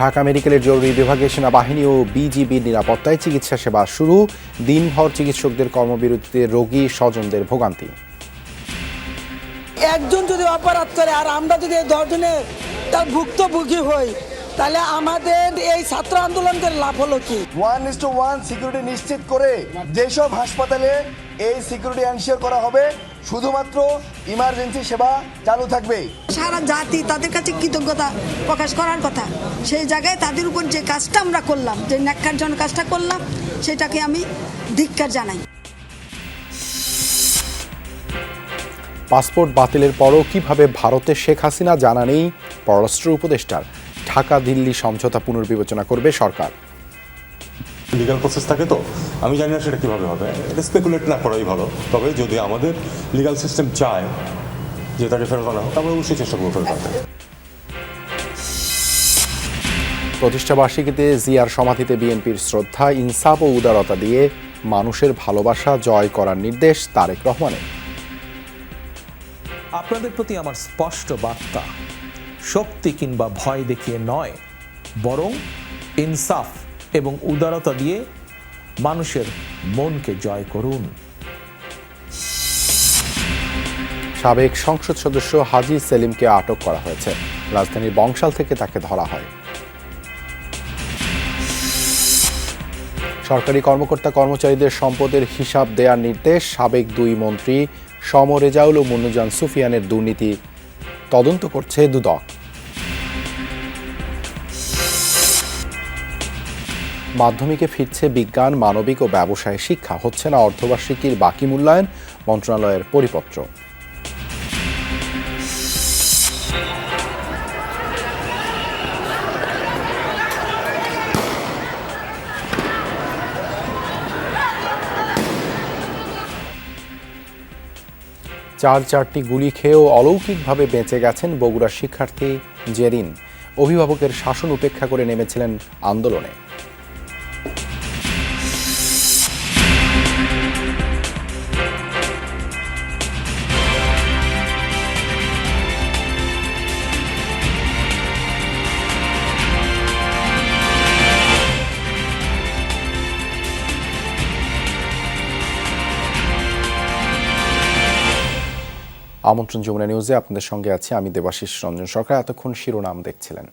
ঢাকা মেডিকেলের জরুরি বিভাগে সেনাবাহিনী ও বিজিবির নিরাপত্তায় চিকিৎসা সেবা শুরু। দিনভর চিকিৎসকদের কর্মবিরতিতে রোগী স্বজনদের ভোগান্তি। একজন যদি অপরাধ করে আর আমরা যদি 10 জনে তার ভুক্তভোগী হই, তাহলে আমাদের এই ছাত্র আন্দোলনের লাভ হলো কি? 1:1 সিকিউরিটি নিশ্চিত করে যেসব হাসপাতালে এই সিকিউরিটি এনশিওর করা হবে, শুধুমাত্র ইমার্জেন্সি সেবা চালু থাকবে। সারা জাতি তাদের কাছে কৃতজ্ঞতা প্রকাশ করার কথা। সেই জায়গায় তাদের উপর যে কাজটা আমরা করলাম, যে ন্যাক্কারজনক কাজটা করলাম, সেটাকে আমি ধিক্কার জানাই। পাসপোর্ট বাতিলের পরও কিভাবে ভারতে শেখ হাসিনা জানা নেই পররাষ্ট্র উপদেষ্টার। ঢাকা দিল্লি সমঝোতা পুনর্বিবেচনা করবে সরকার। লিগাল প্রসেস থাকে, তো আমি জানি না সেটা কীভাবে হবে, এটা স্পেকুলেট না করাই ভালো। তবে যদি আমাদের লিগাল সিস্টেম চায় যে তাকে ফেরত আনা হোক, আমরা অবশ্যই চেষ্টা করবো ফেরত আনতে। প্রতিষ্ঠাবার্ষিকীতে জিয়ার সমাধিতে বিএনপির শ্রদ্ধা, ইনসাফ ও উদারতা দিয়ে মানুষের ভালোবাসা জয় করার নির্দেশ তারেক রহমানের। আপনাদের প্রতি আমার স্পষ্ট বার্তা, শক্তি কিংবা ভয় দেখিয়ে নয়, বরং ইনসাফ এবং উদারতা দিয়ে মানুষের মনকে জয় করুন। সাবেক সংসদ সদস্য হাজী সেলিমকে আটক করা হয়েছে। রাজধানীর বংশাল থেকে তাকে ধরা হয়। সরকারি কর্মকর্তা কর্মচারীদের সম্পদের হিসাব দেওয়ার নির্দেশ। সাবেক 2 মন্ত্রী সম রেজাউল ও মুন্নুজান সুফিয়ানের দুর্নীতি তদন্ত করছে দুদক। মাধ্যমিকে ফিরছে বিজ্ঞান, মানবিক ও ব্যবসায় শিক্ষা। হচ্ছে না অর্ধবার্ষিকীর বাকি মূল্যায়ন, মন্ত্রণালয়ের পরিপত্র। চারটি গুলি খেয়েও অলৌকিকভাবে বেঁচে গেছেন বগুড়ার শিক্ষার্থী জেরিন। অভিভাবকের শাসন উপেক্ষা করে নেমেছিলেন আন্দোলনে। আমন্ত্রণ যমুনা নিউজে আপনাদের সঙ্গে আছি আমি দেবাশিস রঞ্জন সরকার। এতক্ষণ শিরোনাম দেখছিলেন।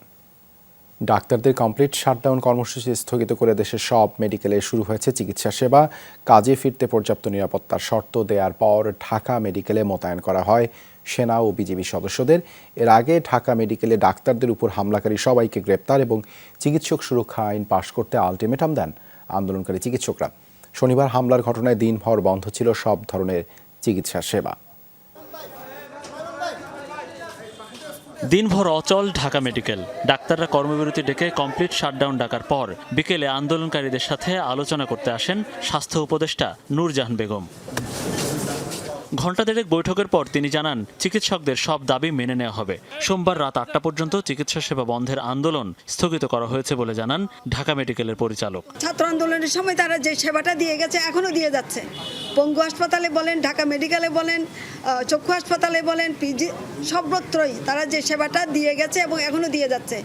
ডাক্তারদের কমপ্লিট শাটডাউন কর্মসূচি স্থগিত করে দেশের সব মেডিকেলে শুরু হয়েছে চিকিৎসা সেবা। কাজে ফিরতে পর্যাপ্ত নিরাপত্তার শর্ত দেওয়ার পর ঢাকা মেডিকেলে মোতায়েন করা হয় সেনা ও বিজিবি সদস্যদের। এর আগে ঢাকা মেডিকেলে ডাক্তারদের উপর হামলাকারী সবাইকে গ্রেপ্তার এবং চিকিৎসক সুরক্ষা আইন পাশ করতে আলটিমেটাম দেন আন্দোলনকারী চিকিৎসকরা। শনিবার হামলার ঘটনায় দিনভর বন্ধ ছিল সব ধরনের চিকিৎসা সেবা। দিনভর অচল ঢাকা মেডিকেল। ডাক্তাররা কর্মবিরতি ডেকে কমপ্লিট শাটডাউন ডাকার পর বিকেলে আন্দোলনকারীদের সাথে আলোচনা করতে আসেন স্বাস্থ্য উপদেষ্টা নূরজাহান বেগম। ঘণ্টা দেড়েক বৈঠকের পর তিনি জানান, চিকিৎসকদের সব দাবি মেনে নেওয়া হবে। সোমবার রাত 8টা পর্যন্ত চিকিৎসা সেবা বন্ধের আন্দোলন স্থগিত করা হয়েছে বলে জানান ঢাকা মেডিকেলের পরিচালক। ছাত্র আন্দোলনের সময় তারা যে সেবাটা দিয়ে গেছে, এখনো দিয়ে যাচ্ছে। পঙ্গু হাসপাতালে বলেন, ঢাকা মেডিকেলে বলেন, চক্ষু হাসপাতালে বলেন, পিজি, সর্বত্রই তারা যে সেবাটা দিয়ে গেছে এবং এখনো দিয়ে যাচ্ছে।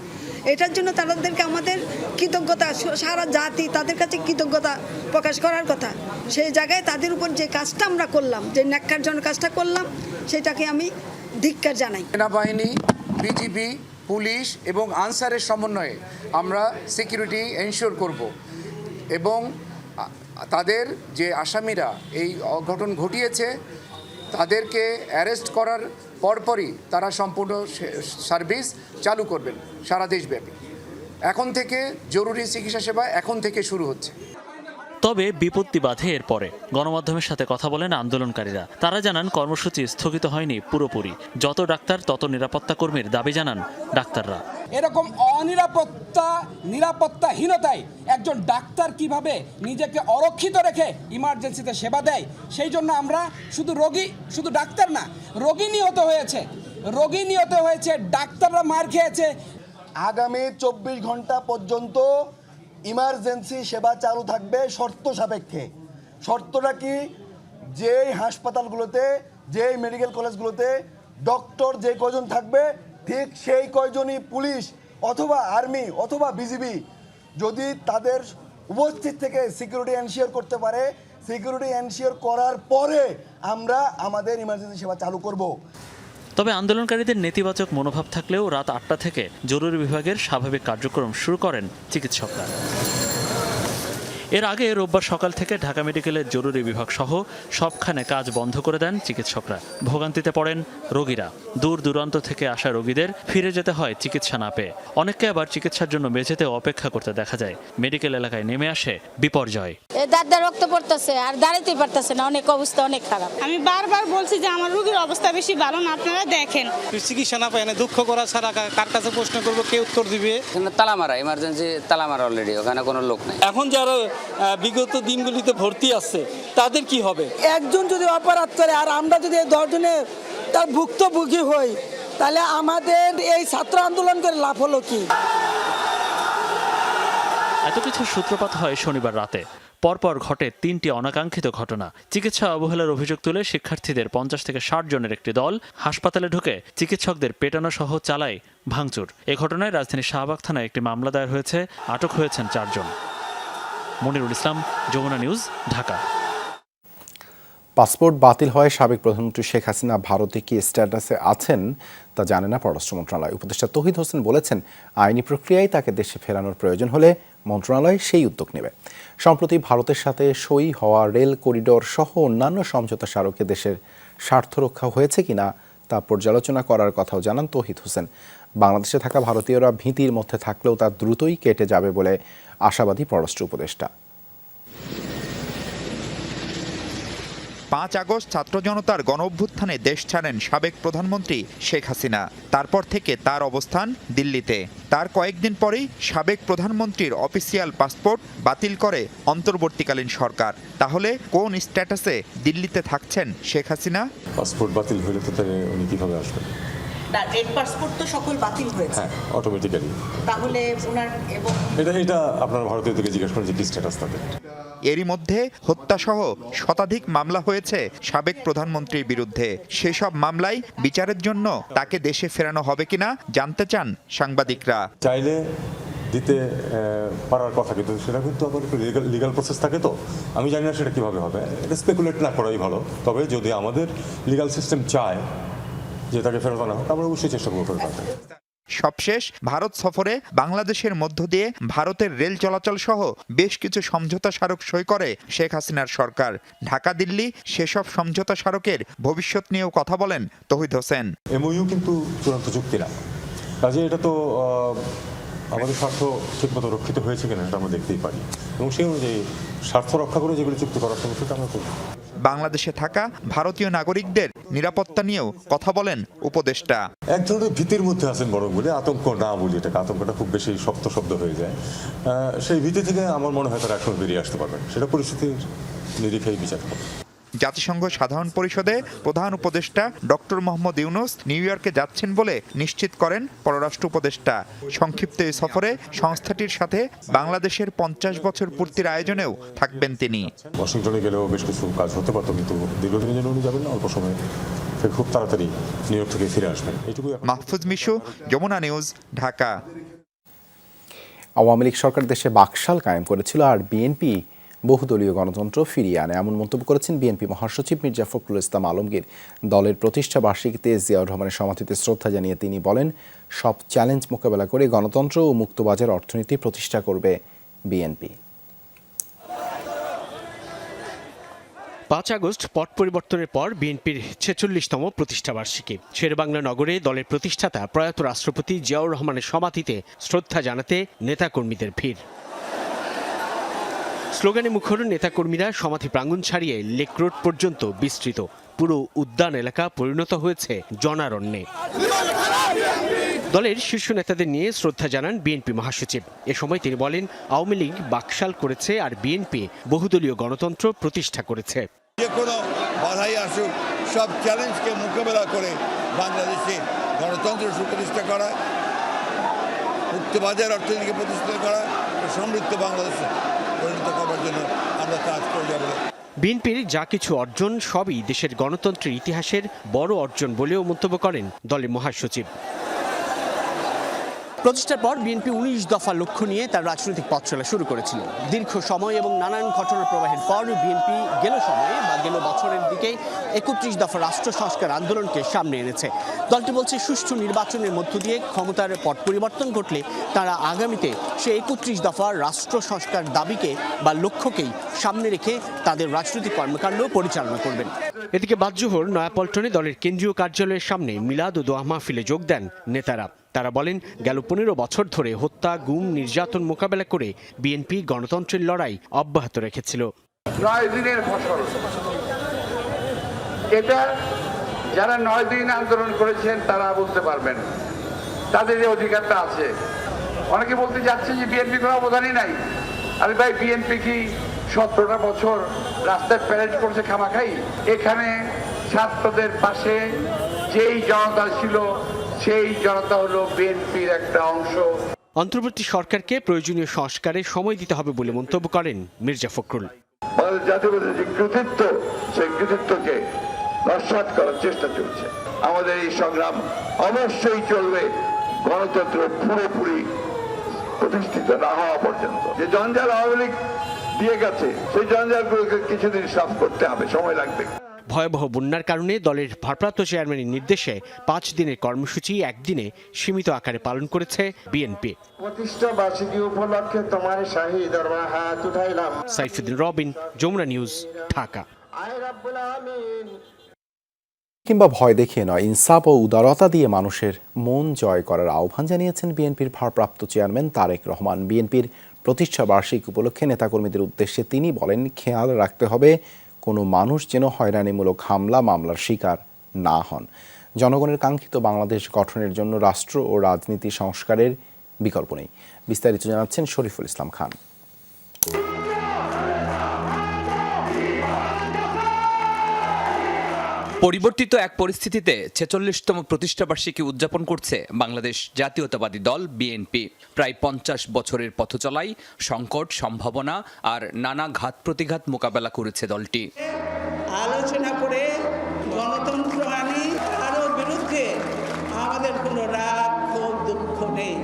এটার জন্য তাদেরকে আমাদের কৃতজ্ঞতা, সারা জাতি তাদের কাছে কৃতজ্ঞতা প্রকাশ করার কথা। সেই জায়গায় তাদের উপর যে কাজটা আমরা করলাম, যে ন্যাক্কারজনক কাজটা করলাম, সেটাকে আমি ধিক্কার জানাই। সেনাবাহিনী, বিজিবি, পুলিশ এবং আনসারের সমন্বয়ে আমরা সিকিউরিটি এনশিওর করব এবং তাদের যে আসামিরা এই অঘটন ঘটিয়েছে তাদেরকে অ্যারেস্ট করার পরপরই তারা সম্পূর্ণ সার্ভিস চালু করবেন সারা দেশব্যাপী। এখন থেকে জরুরি চিকিৎসা সেবা এখন থেকে শুরু হচ্ছে। তবে বিপত্তি বাধে এরপরে। গণমাধ্যমের সাথে কথা বলেন আন্দোলনকারীরা। তারা জানান, কর্মসূচি স্থগিত হয়নি পুরোপুরি। যত ডাক্তার তত নিরাপত্তা কর্মীর দাবি জানান ডাক্তাররা। এরকম নিরাপত্তাহীনতায় একজন ডাক্তার কিভাবে নিজেকে অরক্ষিত রেখে ইমার্জেন্সিতে সেবা দেয়, সেই জন্য আমরা শুধু ডাক্তার না, রোগী নিহত হয়েছে, ডাক্তাররা মার খেয়েছে। আগামী 24 ঘন্টা পর্যন্ত ইমার্জেন্সি সেবা চালু থাকবে শর্ত সাপেক্ষে। শর্তটা কি? যেই হাসপাতালগুলোতে, যেই মেডিকেল কলেজগুলোতে ডক্টর যে কয়জন থাকবে, ঠিক সেই কয়জনই পুলিশ অথবা আর্মি অথবা বিজিবি যদি তাদের উপস্থিত থেকে সিকিউরিটি এনশিওর করতে পারে, সিকিউরিটি এনশিওর করার পরে আমরা আমাদের ইমার্জেন্সি সেবা চালু করব। তবে আন্দোলনকারীদের নেতিবাচক মনোভাব থাকলেও রাত 8টা থেকে জরুরি বিভাগের স্বাভাবিক কার্যক্রম শুরু করেন চিকিৎসকরা। এর আগে রোববার সকাল থেকে ঢাকা মেডিকেলের জরুরি বিভাগ সহ সবখানে কাজ বন্ধ করে দেন চিকিৎসকরা। ভোগান্তিতে পড়েন রোগীরা। দূর দূরান্ত থেকে আসা রোগীদের ফিরে যেতে হয় চিকিৎসা না পেয়ে। অনেককে আবার চিকিৎসার জন্য মেঝেতে অপেক্ষা করতে দেখা যায়। মেডিকেল এলাকায় নেমে আসে বিপর্যয়। দাঁড় রক্ত পড়তেছে আর দাঁড়াতে পারতেছে না, অনেক অবস্থা অনেক খারাপ। আমি বারবার বলছি যে আমার রোগীর অবস্থা বেশি ভালো না, আপনারা দেখেন। চিকিৎসা না পায় না, দুঃখ করা ছাড়া কার কাছে প্রশ্ন করবো, কে উত্তর দিবে? তালা মারা, ইমার্জেন্সি তালা মারা অলরেডি, ওখানে কোনো লোক নেই। এখন যারা বিগত দিনগুলিতে ভর্তি আছে তাদের কি হবে? একজন যদি অপরাধ করে আর আমরা যদি এই 10 জনের তার ভুক্তভোগী হই, তাহলে আমাদের এই ছাত্র আন্দোলন করে লাভ হলো কি? এত কিছু সূত্রপাত হয় শনিবার রাতে। পরপর ঘটে 3টি অনাকাঙ্ক্ষিত ঘটনা। চিকিৎসা অবহেলার অভিযোগ তুলে শিক্ষার্থীদের 50 থেকে 60 জনের একটি দল হাসপাতালে ঢুকে চিকিৎসকদের পেটানো সহ চালায় ভাঙচুর। এ ঘটনায় রাজধানীর শাহবাগ থানায় একটি মামলা দায়ের হয়েছে। আটক হয়েছেন 4 জন। মনিরুল ইসলাম, যমুনা নিউজ, ঢাকা। পাসপোর্ট বাতিল হয় সাবেক প্রধানমন্ত্রী শেখ হাসিনা ভারতে কি স্ট্যাটাসে আছেন তা জানে না পররাষ্ট্র মন্ত্রণালয়। উপদেষ্টা তৌহিদ হোসেন বলেছেন, আইনি প্রক্রিয়ায় তাকে দেশে ফেরানোর প্রয়োজন হলে মন্ত্রণালয় সেই উদ্যোগ নেবে। সম্প্রতি ভারতের সাথে সই হওয়া রেল করিডোর সহ অন্যান্য সমঝোতা স্মারকে দেশের স্বার্থ রক্ষা হয়েছে কিনা তা পর্যালোচনা করার কথাও জানান তৌহিদ হোসেন। বাংলাদেশে থাকা ভারতীয়রা ভীতির মধ্যে থাকলেও তা দ্রুতই কেটে যাবে বলে আশাবাদী পররাষ্ট্র উপদেষ্টা। 5 আগস্ট ছাত্র জনতার গণঅভ্যুত্থানে দেশ ছাড়েন সাবেক প্রধানমন্ত্রী শেখ হাসিনা। তারপর থেকে তার অবস্থান দিল্লিতে। তার কয়েকদিন পরেই সাবেক প্রধানমন্ত্রীর অফিসিয়াল পাসপোর্ট বাতিল করে অন্তর্বর্তীকালীন সরকার। তাহলে কোন স্ট্যাটাসে দিল্লিতে থাকছেন শেখ হাসিনা? পাসপোর্ট বাতিল হলে তো উনি কিভাবে আসবেন? রেড পাসপোর্ট তো সকল বাতিল হয়েছে। হ্যাঁ, অটোমেটিক্যালি। তাহলে ওনার এবং এটা আপনার ভারতীয়দেরকে জিজ্ঞেস করেন যে কি স্ট্যাটাস তাদের। এরই মধ্যে হত্যাসহ শতাধিক মামলা হয়েছে সাবেক প্রধানমন্ত্রীর বিরুদ্ধে। সেসব মামলায় বিচারের জন্য তাকে দেশে ফেরানো হবে কিনা জানতে চান সাংবাদিকরা। চাইলে দিতে পারার কথা, কিন্তু সেটা কিন্তু আবার একটু লিগাল প্রসেস থাকে, তো আমি জানি না সেটা কিভাবে হবে। এটা স্পেকুলেট না করাই ভালো। তবে যদি আমাদের লিগাল সিস্টেম চায় যে তাকে ফেরত আনা হোক, আমরা অবশ্যই চেষ্টা করবো ফেরত আনতে। সবশেষ ভারত সফরে বাংলাদেশের মধ্য দিয়ে ভারতের রেল চলাচল সহ বেশ কিছু সমঝোতা স্মারক সই করে শেখ হাসিনার সরকার। ঢাকা দিল্লি সেসব সমঝোতা স্মারকের ভবিষ্যৎ নিয়েও কথা বলেন তৌহিদ হোসেন। এমওইউ কিন্তু চূড়ান্ত চুক্তি না, কাজে এটা তো আমাদের স্বার্থ ঠিকমতো রক্ষিত হয়েছে কিনা এটা আমরা দেখতেই পারি, এবং সেই অনুযায়ী স্বার্থ রক্ষা করে যেগুলো চুক্তি করার সঙ্গে সেটা আমরা করব। বাংলাদেশে থাকা ভারতীয় নাগরিকদের নিরাপত্তা নিয়েও কথা বলেন উপদেষ্টা। এক ধরনের ভীতির মধ্যে আছেন বরং বলে, আতঙ্ক না বলি, এটাকে আতঙ্কটা খুব বেশি শক্ত শব্দ হয়ে যায়। সেই ভীতি থেকে আমার মনে হয় তারা এখন বেরিয়ে আসতে পারবেন, সেটা পরিস্থিতির নিরিখেই বিচার হবে। জাতিসংঘ সাধারণ পরিষদে প্রধান উপদেষ্টা ডক্টর মোহাম্মদ ইউনূস নিউ ইয়র্কে যাচ্ছেন বলে নিশ্চিত করেন পররাষ্ট্র উপদেষ্টা। সংক্ষিপ্ত এই সফরে সংস্থাটির সাথে বাংলাদেশের 50 বছর পূর্তির আয়োজনেও থাকবেন তিনি। ওয়াশিংটনে গেলেও বেশ কিছু কাজ হতে পারত, কিন্তু দীর্ঘদিনের জন্য উনি যাবেন না, অল্প সময়ে খুব তাড়াতাড়ি নিউ ইয়র্ক থেকে ফিরে আসবেন। এইটুকু। মাহফুজ মিশু, যমুনা নিউজ, ঢাকা। আওয়ামী লীগ সরকার দেশে বাকশাল কায়েম করেছিল আর বিএনপি বহুদলীয় গণতন্ত্র ফিরিয়ে আনে, এমন মন্তব্য করেছেন বিএনপি মহাসচিব মির্জা ফখরুল ইসলাম আলমগীর। দলের প্রতিষ্ঠা বার্ষিকীতে জিয়াউর রহমানের সমাধিতে শ্রদ্ধা জানিয়ে তিনি বলেন, সব চ্যালেঞ্জ মোকাবেলা করে গণতন্ত্র ও মুক্তবাজার অর্থনীতি প্রতিষ্ঠা করবে বিএনপি। 5 আগস্ট পট পরিবর্তনের পর বিএনপির 46তম প্রতিষ্ঠাবার্ষিকী। শেরেবাংলা নগরে দলের প্রতিষ্ঠাতা প্রয়াত রাষ্ট্রপতি জিয়াউর রহমানের সমাধিতে শ্রদ্ধা জানাতে নেতাকর্মীদের ভিড়। স্লোগানে মুখর নেতাকর্মীরা সমাধি প্রাঙ্গণ ছাড়িয়ে লেক রোড পর্যন্ত বিস্তৃত। পুরো উদ্যান এলাকা পরিণত হয়েছে জনারণ্যে। দলের শীর্ষ নেতাদের নিয়ে শ্রদ্ধা জানান বিএনপি মহাসচিব। এ সময় তিনি বলেন, আওয়ামী লীগ বাকশাল করেছে আর বিএনপি বহুদলীয় গণতন্ত্র প্রতিষ্ঠা করেছে। যে কোনো বাধাই আসুক, সব চ্যালেঞ্জকে মোকাবেলা করে বাংলাদেশে গণতন্ত্র সুপ্রতিষ্ঠা করা, মুক্তবাজার অর্থনীতিকে প্রতিষ্ঠা করা, সমৃদ্ধ বাংলাদেশে পরিণত করার জন্য আমরা কাজ করে যাব। বিএনপির যা কিছু অর্জন সবই দেশের গণতন্ত্রের ইতিহাসের বড় অর্জন বলেও মন্তব্য করেন দলের মহাসচিব। প্রতিষ্ঠার পর বিএনপি 19 দফা লক্ষ্য নিয়ে তার রাজনৈতিক পথ চলা শুরু করেছিল। দীর্ঘ সময় এবং নানান ঘটনা প্রবাহের পর বিএনপি গেল সময়ে বা গেল বছরের দিকে 31 দফা রাষ্ট্র সংস্কার আন্দোলনকে সামনে এনেছে। দলটি বলছে সুষ্ঠু নির্বাচনের মধ্য দিয়ে ক্ষমতার পট পরিবর্তন ঘটলে তারা আগামীতে সেই 31 দফা রাষ্ট্র সংস্কার দাবিকে বা লক্ষ্যকেই সামনে রেখে তাদের রাজনৈতিক কর্মকাণ্ড পরিচালনা করবেন। এদিকে বাদজোহর নয়াপল্টনে দলের কেন্দ্রীয় কার্যালয়ের সামনে মিলাদ ও দোয়া মাহফিলে যোগ দেন নেতারা। তারা বলেন, গেল 15 বছর ধরে হত্যা, গুম, নির্যাতন মোকাবেলা করে বিএনপি গণতন্ত্রের লড়াই অব্যাহত রেখেছিল। 9 দিনের ফসল, এটা যারা 9 দিন আন্দোলন করেছেন তারা বুঝতে পারবেন, তাদের যে অধিকারটা আছে। অনেকে বলতে যাচ্ছে যে বিএনপি কোনো অবদানই নাই। আরে ভাই, বিএনপি কি 17টা বছর রাস্তায় প্যারেড করছে খামাখাই? এখানে ছাত্রদের পাশে যেই জনতা ছিল সেই জনতা হলো বিএনপির একটা অংশ। অন্তর্বর্তী সরকারকে প্রয়োজনীয় সংস্কারে সময় দিতে হবে বলে মন্তব্য করেন মির্জা ফখরুল। জাতীয়তাবাদের যে কৃতিত্ব, সেই কৃতিত্বকে নস্যাৎ করার চেষ্টা চলছে। আমাদের এই সংগ্রাম অবশ্যই চলবে গণতন্ত্র পুরোপুরি প্রতিষ্ঠিত না হওয়া পর্যন্ত। যে জঞ্জাল আওয়ামী লীগ দিয়ে গেছে, সেই জঞ্জালগুলোকে কিছুদিন সাফ করতে হবে, সময় লাগবে। ভয়াবহ বন্যার কারণে দলের ভারপ্রাপ্ত চেয়ারম্যানের নির্দেশে 5 দিনের কর্মসূচি একদিনে সীমিত আকারে পালন করেছে বিএনপি। প্রতিষ্ঠা বার্ষিকী উপলক্ষে তোমার শাহী দরবার হাত উঠাইলাম। সাইফুদ্দিন রবিন, যমুনা নিউজ, ঢাকা। কিংবা ভয় দেখিয়ে নয়, ইনসাফ ও উদারতা দিয়ে মানুষের মন জয় করার আহ্বান জানিয়েছেন বিএনপির ভারপ্রাপ্ত চেয়ারম্যান তারেক রহমান। বিএনপির প্রতিষ্ঠা বার্ষিকী উপলক্ষে নেতাকর্মীদের উদ্দেশ্যে তিনি বলেন, খেয়াল রাখতে হবে কোনো মানুষ যেন হয়রানিমূলক হামলা মামলার শিকার না হন। জনগণের কাঙ্ক্ষিত বাংলাদেশ গঠনের জন্য রাষ্ট্র ও রাজনীতি সংস্কারের বিকল্প নেই। বিস্তারিত জানাচ্ছেন শরীফুল ইসলাম খান। পরিবর্তিত এক পরিস্থিতিতে 46তম প্রতিষ্ঠাবার্ষিকী উদযাপন করছে বাংলাদেশ জাতীয়তাবাদী দল বিএনপি। প্রায় 50 বছরের পথ চলাই সংকট, সম্ভাবনা আর নানা ঘাত প্রতিঘাত মোকাবেলা করেছে দলটি। আলোচনা করে গণতন্ত্র আনি, কারো বিরুদ্ধে আমাদের কোনো রাগ, ক্ষোভ, দুঃখ নেই।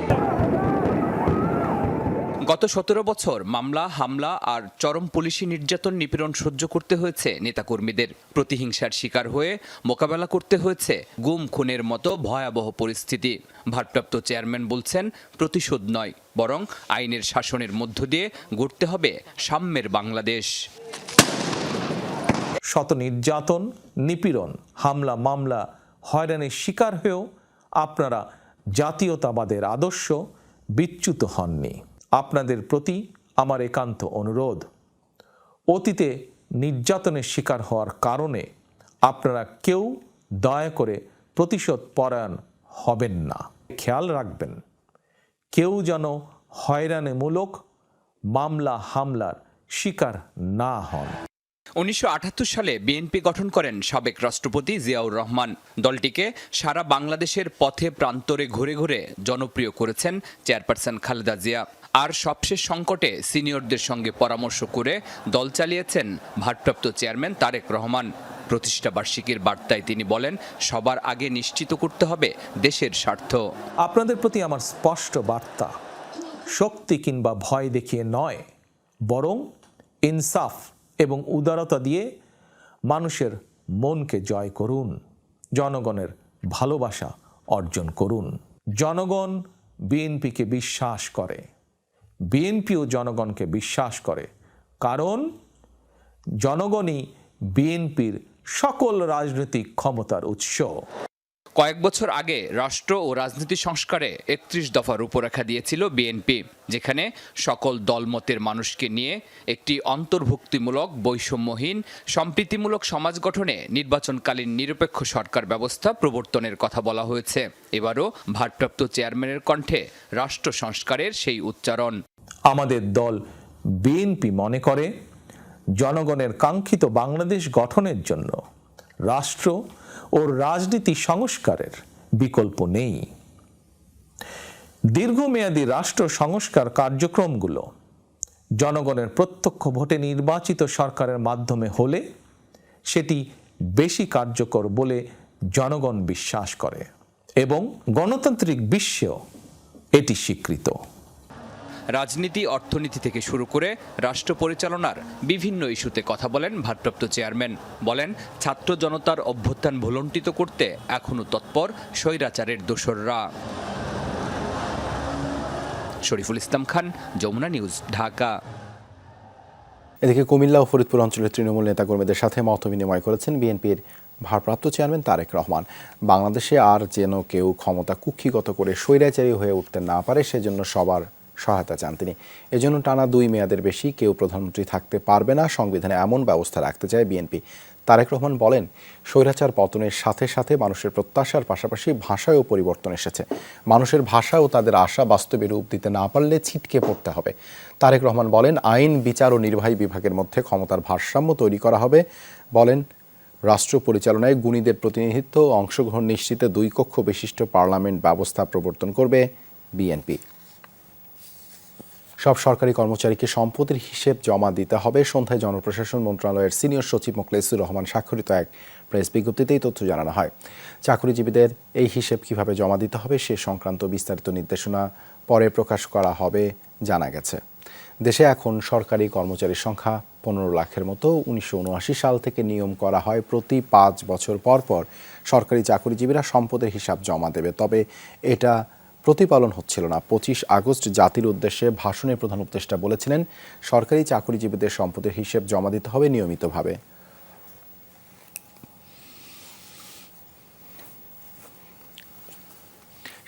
গত 17 বছর মামলা, হামলা আর চরম পুলিশি নির্যাতন, নিপীড়ন সহ্য করতে হয়েছে নেতাকর্মীদের। প্রতিহিংসার শিকার হয়ে মোকাবেলা করতে হয়েছে গুম, খুনের মতো ভয়াবহ পরিস্থিতি। ভারপ্রাপ্ত চেয়ারম্যান বলছেন, প্রতিশোধ নয়, বরং আইনের শাসনের মধ্য দিয়ে গড়তে হবে সাম্যের বাংলাদেশ। শত নির্যাতন, নিপীড়ন, হামলা, মামলা, হয়রানির শিকার হয়েও আপনারা জাতীয়তাবাদের আদর্শ বিচ্যুত হননি। আপনাদের প্রতি আমার একান্ত অনুরোধ, অতীতে নির্যাতনের শিকার হওয়ার কারণে আপনারা কেউ দয়া করে প্রতিশোধ পরায়ণ হবেন না। খেয়াল রাখবেন, কেউ যেন হয়রানিমূলক মামলা হামলার শিকার না হন। 1978 সালে বিএনপি গঠন করেন সাবেক রাষ্ট্রপতি জিয়াউর রহমান। দলটিকে সারা বাংলাদেশের পথে প্রান্তরে ঘুরে ঘুরে জনপ্রিয় করেছেন চেয়ারপারসন খালেদা জিয়া। আর সবশেষ সংকটে সিনিয়রদের সঙ্গে পরামর্শ করে দল চালিয়েছেন ভারপ্রাপ্ত চেয়ারম্যান তারেক রহমান। প্রতিষ্ঠা বার্ষিকীর বার্তায় তিনি বলেন, সবার আগে নিশ্চিত করতে হবে দেশের স্বার্থ। আপনাদের প্রতি আমার স্পষ্ট বার্তা, শক্তি কিংবা ভয় দেখিয়ে নয়, বরং ইনসাফ এবং উদারতা দিয়ে মানুষের মনকে জয় করুন, জনগণের ভালোবাসা অর্জন করুন। জনগণ বিএনপিকে বিশ্বাস করে, বিএনপিও জনগণকে বিশ্বাস করে, কারণ জনগণই বিএনপির সকল রাজনৈতিক ক্ষমতার উৎস। কয়েক বছর আগে রাষ্ট্র ও রাজনীতি সংস্কারে 31 দফা রূপরেখা দিয়েছিল বিএনপি, যেখানে সকল দলমতের মানুষকে নিয়ে একটি অন্তর্ভুক্তিমূলক, বৈষম্যহীন, সম্প্রীতিমূলক সমাজ গঠনে নির্বাচনকালীন নিরপেক্ষ সরকার ব্যবস্থা প্রবর্তনের কথা বলা হয়েছে। এবারও ভারপ্রাপ্ত চেয়ারম্যানের কণ্ঠে রাষ্ট্র সংস্কারের সেই উচ্চারণ। আমাদের দল বিএনপি মনে করে, জনগণের কাঙ্ক্ষিত বাংলাদেশ গঠনের জন্য রাষ্ট্র ও রাজনীতি সংস্কারের বিকল্প নেই। দীর্ঘমেয়াদী রাষ্ট্র সংস্কার কার্যক্রমগুলো জনগণের প্রত্যক্ষ ভোটে নির্বাচিত সরকারের মাধ্যমে হলে সেটি বেশি কার্যকর বলে জনগণ বিশ্বাস করে এবং গণতান্ত্রিক বিশ্বেও এটি স্বীকৃত। রাজনীতি, অর্থনীতি থেকে শুরু করে রাষ্ট্র পরিচালনার বিভিন্ন ইস্যুতে কথা বলেন ভারপ্রাপ্ত চেয়ারম্যান। বলেন, ছাত্র জনতার অভ্যুত্থান ভুলণ্ঠিত করতে এখনও তৎপর স্বৈরাচারের দোসররা। শরীফুল ইসলাম খান, যমুনা নিউজ, ঢাকা। এদিকে কুমিল্লা ও ফরিদপুর অঞ্চলের তৃণমূল নেতাকর্মীদের সাথে মত বিনিময় করেছেন বিএনপির ভারপ্রাপ্ত চেয়ারম্যান তারেক রহমান। বাংলাদেশে আর যেন কেউ ক্ষমতা কুক্ষিগত করে স্বৈরাচারী হয়ে উঠতে না পারে, সেজন্য সবার সহায়তা চান তিনি। এজন্য টানা 2 মেয়াদের বেশি কেউ প্রধানমন্ত্রী থাকতে পারবে না, সংবিধানে এমন ব্যবস্থা রাখতে চায় বিএনপি। তারেক রহমান বলেন, স্বৈরাচার পতনের সাথে সাথে মানুষের প্রত্যাশার পাশাপাশি ভাষায়ও পরিবর্তন এসেছে। মানুষের ভাষা ও তাদের আশা বাস্তবে রূপ দিতে না পারলে ছিটকে পড়তে হবে। তারেক রহমান বলেন, আইন, বিচার ও নির্বাহী বিভাগের মধ্যে ক্ষমতার ভারসাম্য তৈরি করা হবে। বলেন, রাষ্ট্র পরিচালনায় গুণীদের প্রতিনিধিত্ব ও অংশগ্রহণ নিশ্চিতে 2 কক্ষ বিশিষ্ট পার্লামেন্ট ব্যবস্থা প্রবর্তন করবে বিএনপি। সব সরকারি কর্মচারীকে সম্পদের হিসেব জমা দিতে হবে। সন্ধ্যায় জনপ্রশাসন মন্ত্রণালয়ের সিনিয়র সচিব মোখলেসুর রহমান স্বাক্ষরিত এক প্রেস বিজ্ঞপ্তিতেই তথ্য জানানো হয়। চাকরিজীবীদের এই হিসেব কিভাবে জমা দিতে হবে সে সংক্রান্ত বিস্তারিত নির্দেশনা পরে প্রকাশ করা হবে জানা গেছে। দেশে এখন সরকারি কর্মচারীর সংখ্যা 15 লাখের মতো। 1979 সাল থেকে নিয়ম করা হয় প্রতি 5 বছর পর পর সরকারি চাকরিজীবীরা সম্পদের হিসাব জমা দেবে। তবে এটা প্রতিপালন হচ্ছিল না। 25 আগস্ট জাতির উদ্দেশ্যে ভাষণে প্রধান উপদেষ্টা বলেছিলেন, সরকারি চাকরিজীবীদের সম্পদের হিসেব জমা দিতে হবে নিয়মিতভাবে।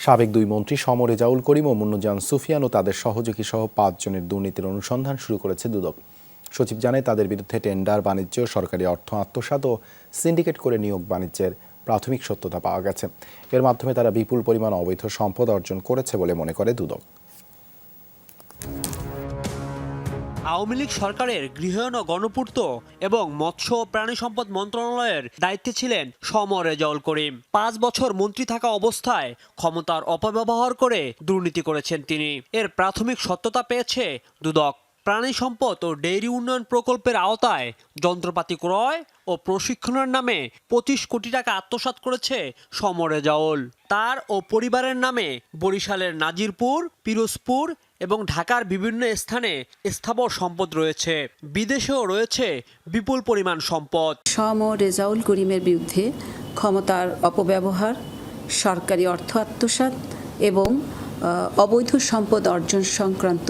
সাবেক 2 মন্ত্রী সম রেজাউল করিম ও মুন্নুজান সুফিয়ান ও তাদের সহযোগী সহ 5 জনের দুর্নীতির অনুসন্ধান শুরু করেছে দুদক। সচিব জানায়, তাদের বিরুদ্ধে টেন্ডার বাণিজ্য, সরকারি অর্থ আত্মসাৎ ও সিন্ডিকেট করে নিয়োগ বাণিজ্যের প্রাথমিক সত্যতা পাওয়া গেছে। এর মাধ্যমে তারা বিপুল পরিমাণ অবৈধ সম্পদ অর্জন করেছে বলে মনে করে দুদক। আওয়ামী লীগ সরকারের গৃহায়ন ও গণপূর্ত এবং মৎস্য ও প্রাণী সম্পদ মন্ত্রণালয়ের দায়িত্বে ছিলেন সম রেজাউল করিম। 5 বছর মন্ত্রী থাকা অবস্থায় ক্ষমতার অপব্যবহার করে দুর্নীতি করেছেন তিনি। এর প্রাথমিক সত্যতা পেয়েছে দুদক। প্রাণী সম্পদ ও ডেইরি উন্নয়ন প্রকল্পের আওতায় যন্ত্রপাতি ক্রয় ও প্রশিক্ষণের নামে 25 কোটি টাকা আত্মসাৎ করেছে সম রেজাউল। তার ও পরিবারের নামে বরিশালের নাজিরপুর, পিরোজপুর এবং ঢাকার বিভিন্ন স্থানে স্থাবর সম্পদ রয়েছে। বিদেশেও রয়েছে বিপুল পরিমাণ সম্পদ। সম রেজাউল করিমের বিরুদ্ধে ক্ষমতার অপব্যবহার, সরকারি অর্থ আত্মসাৎ এবং অবৈধ সম্পদ অর্জন সংক্রান্ত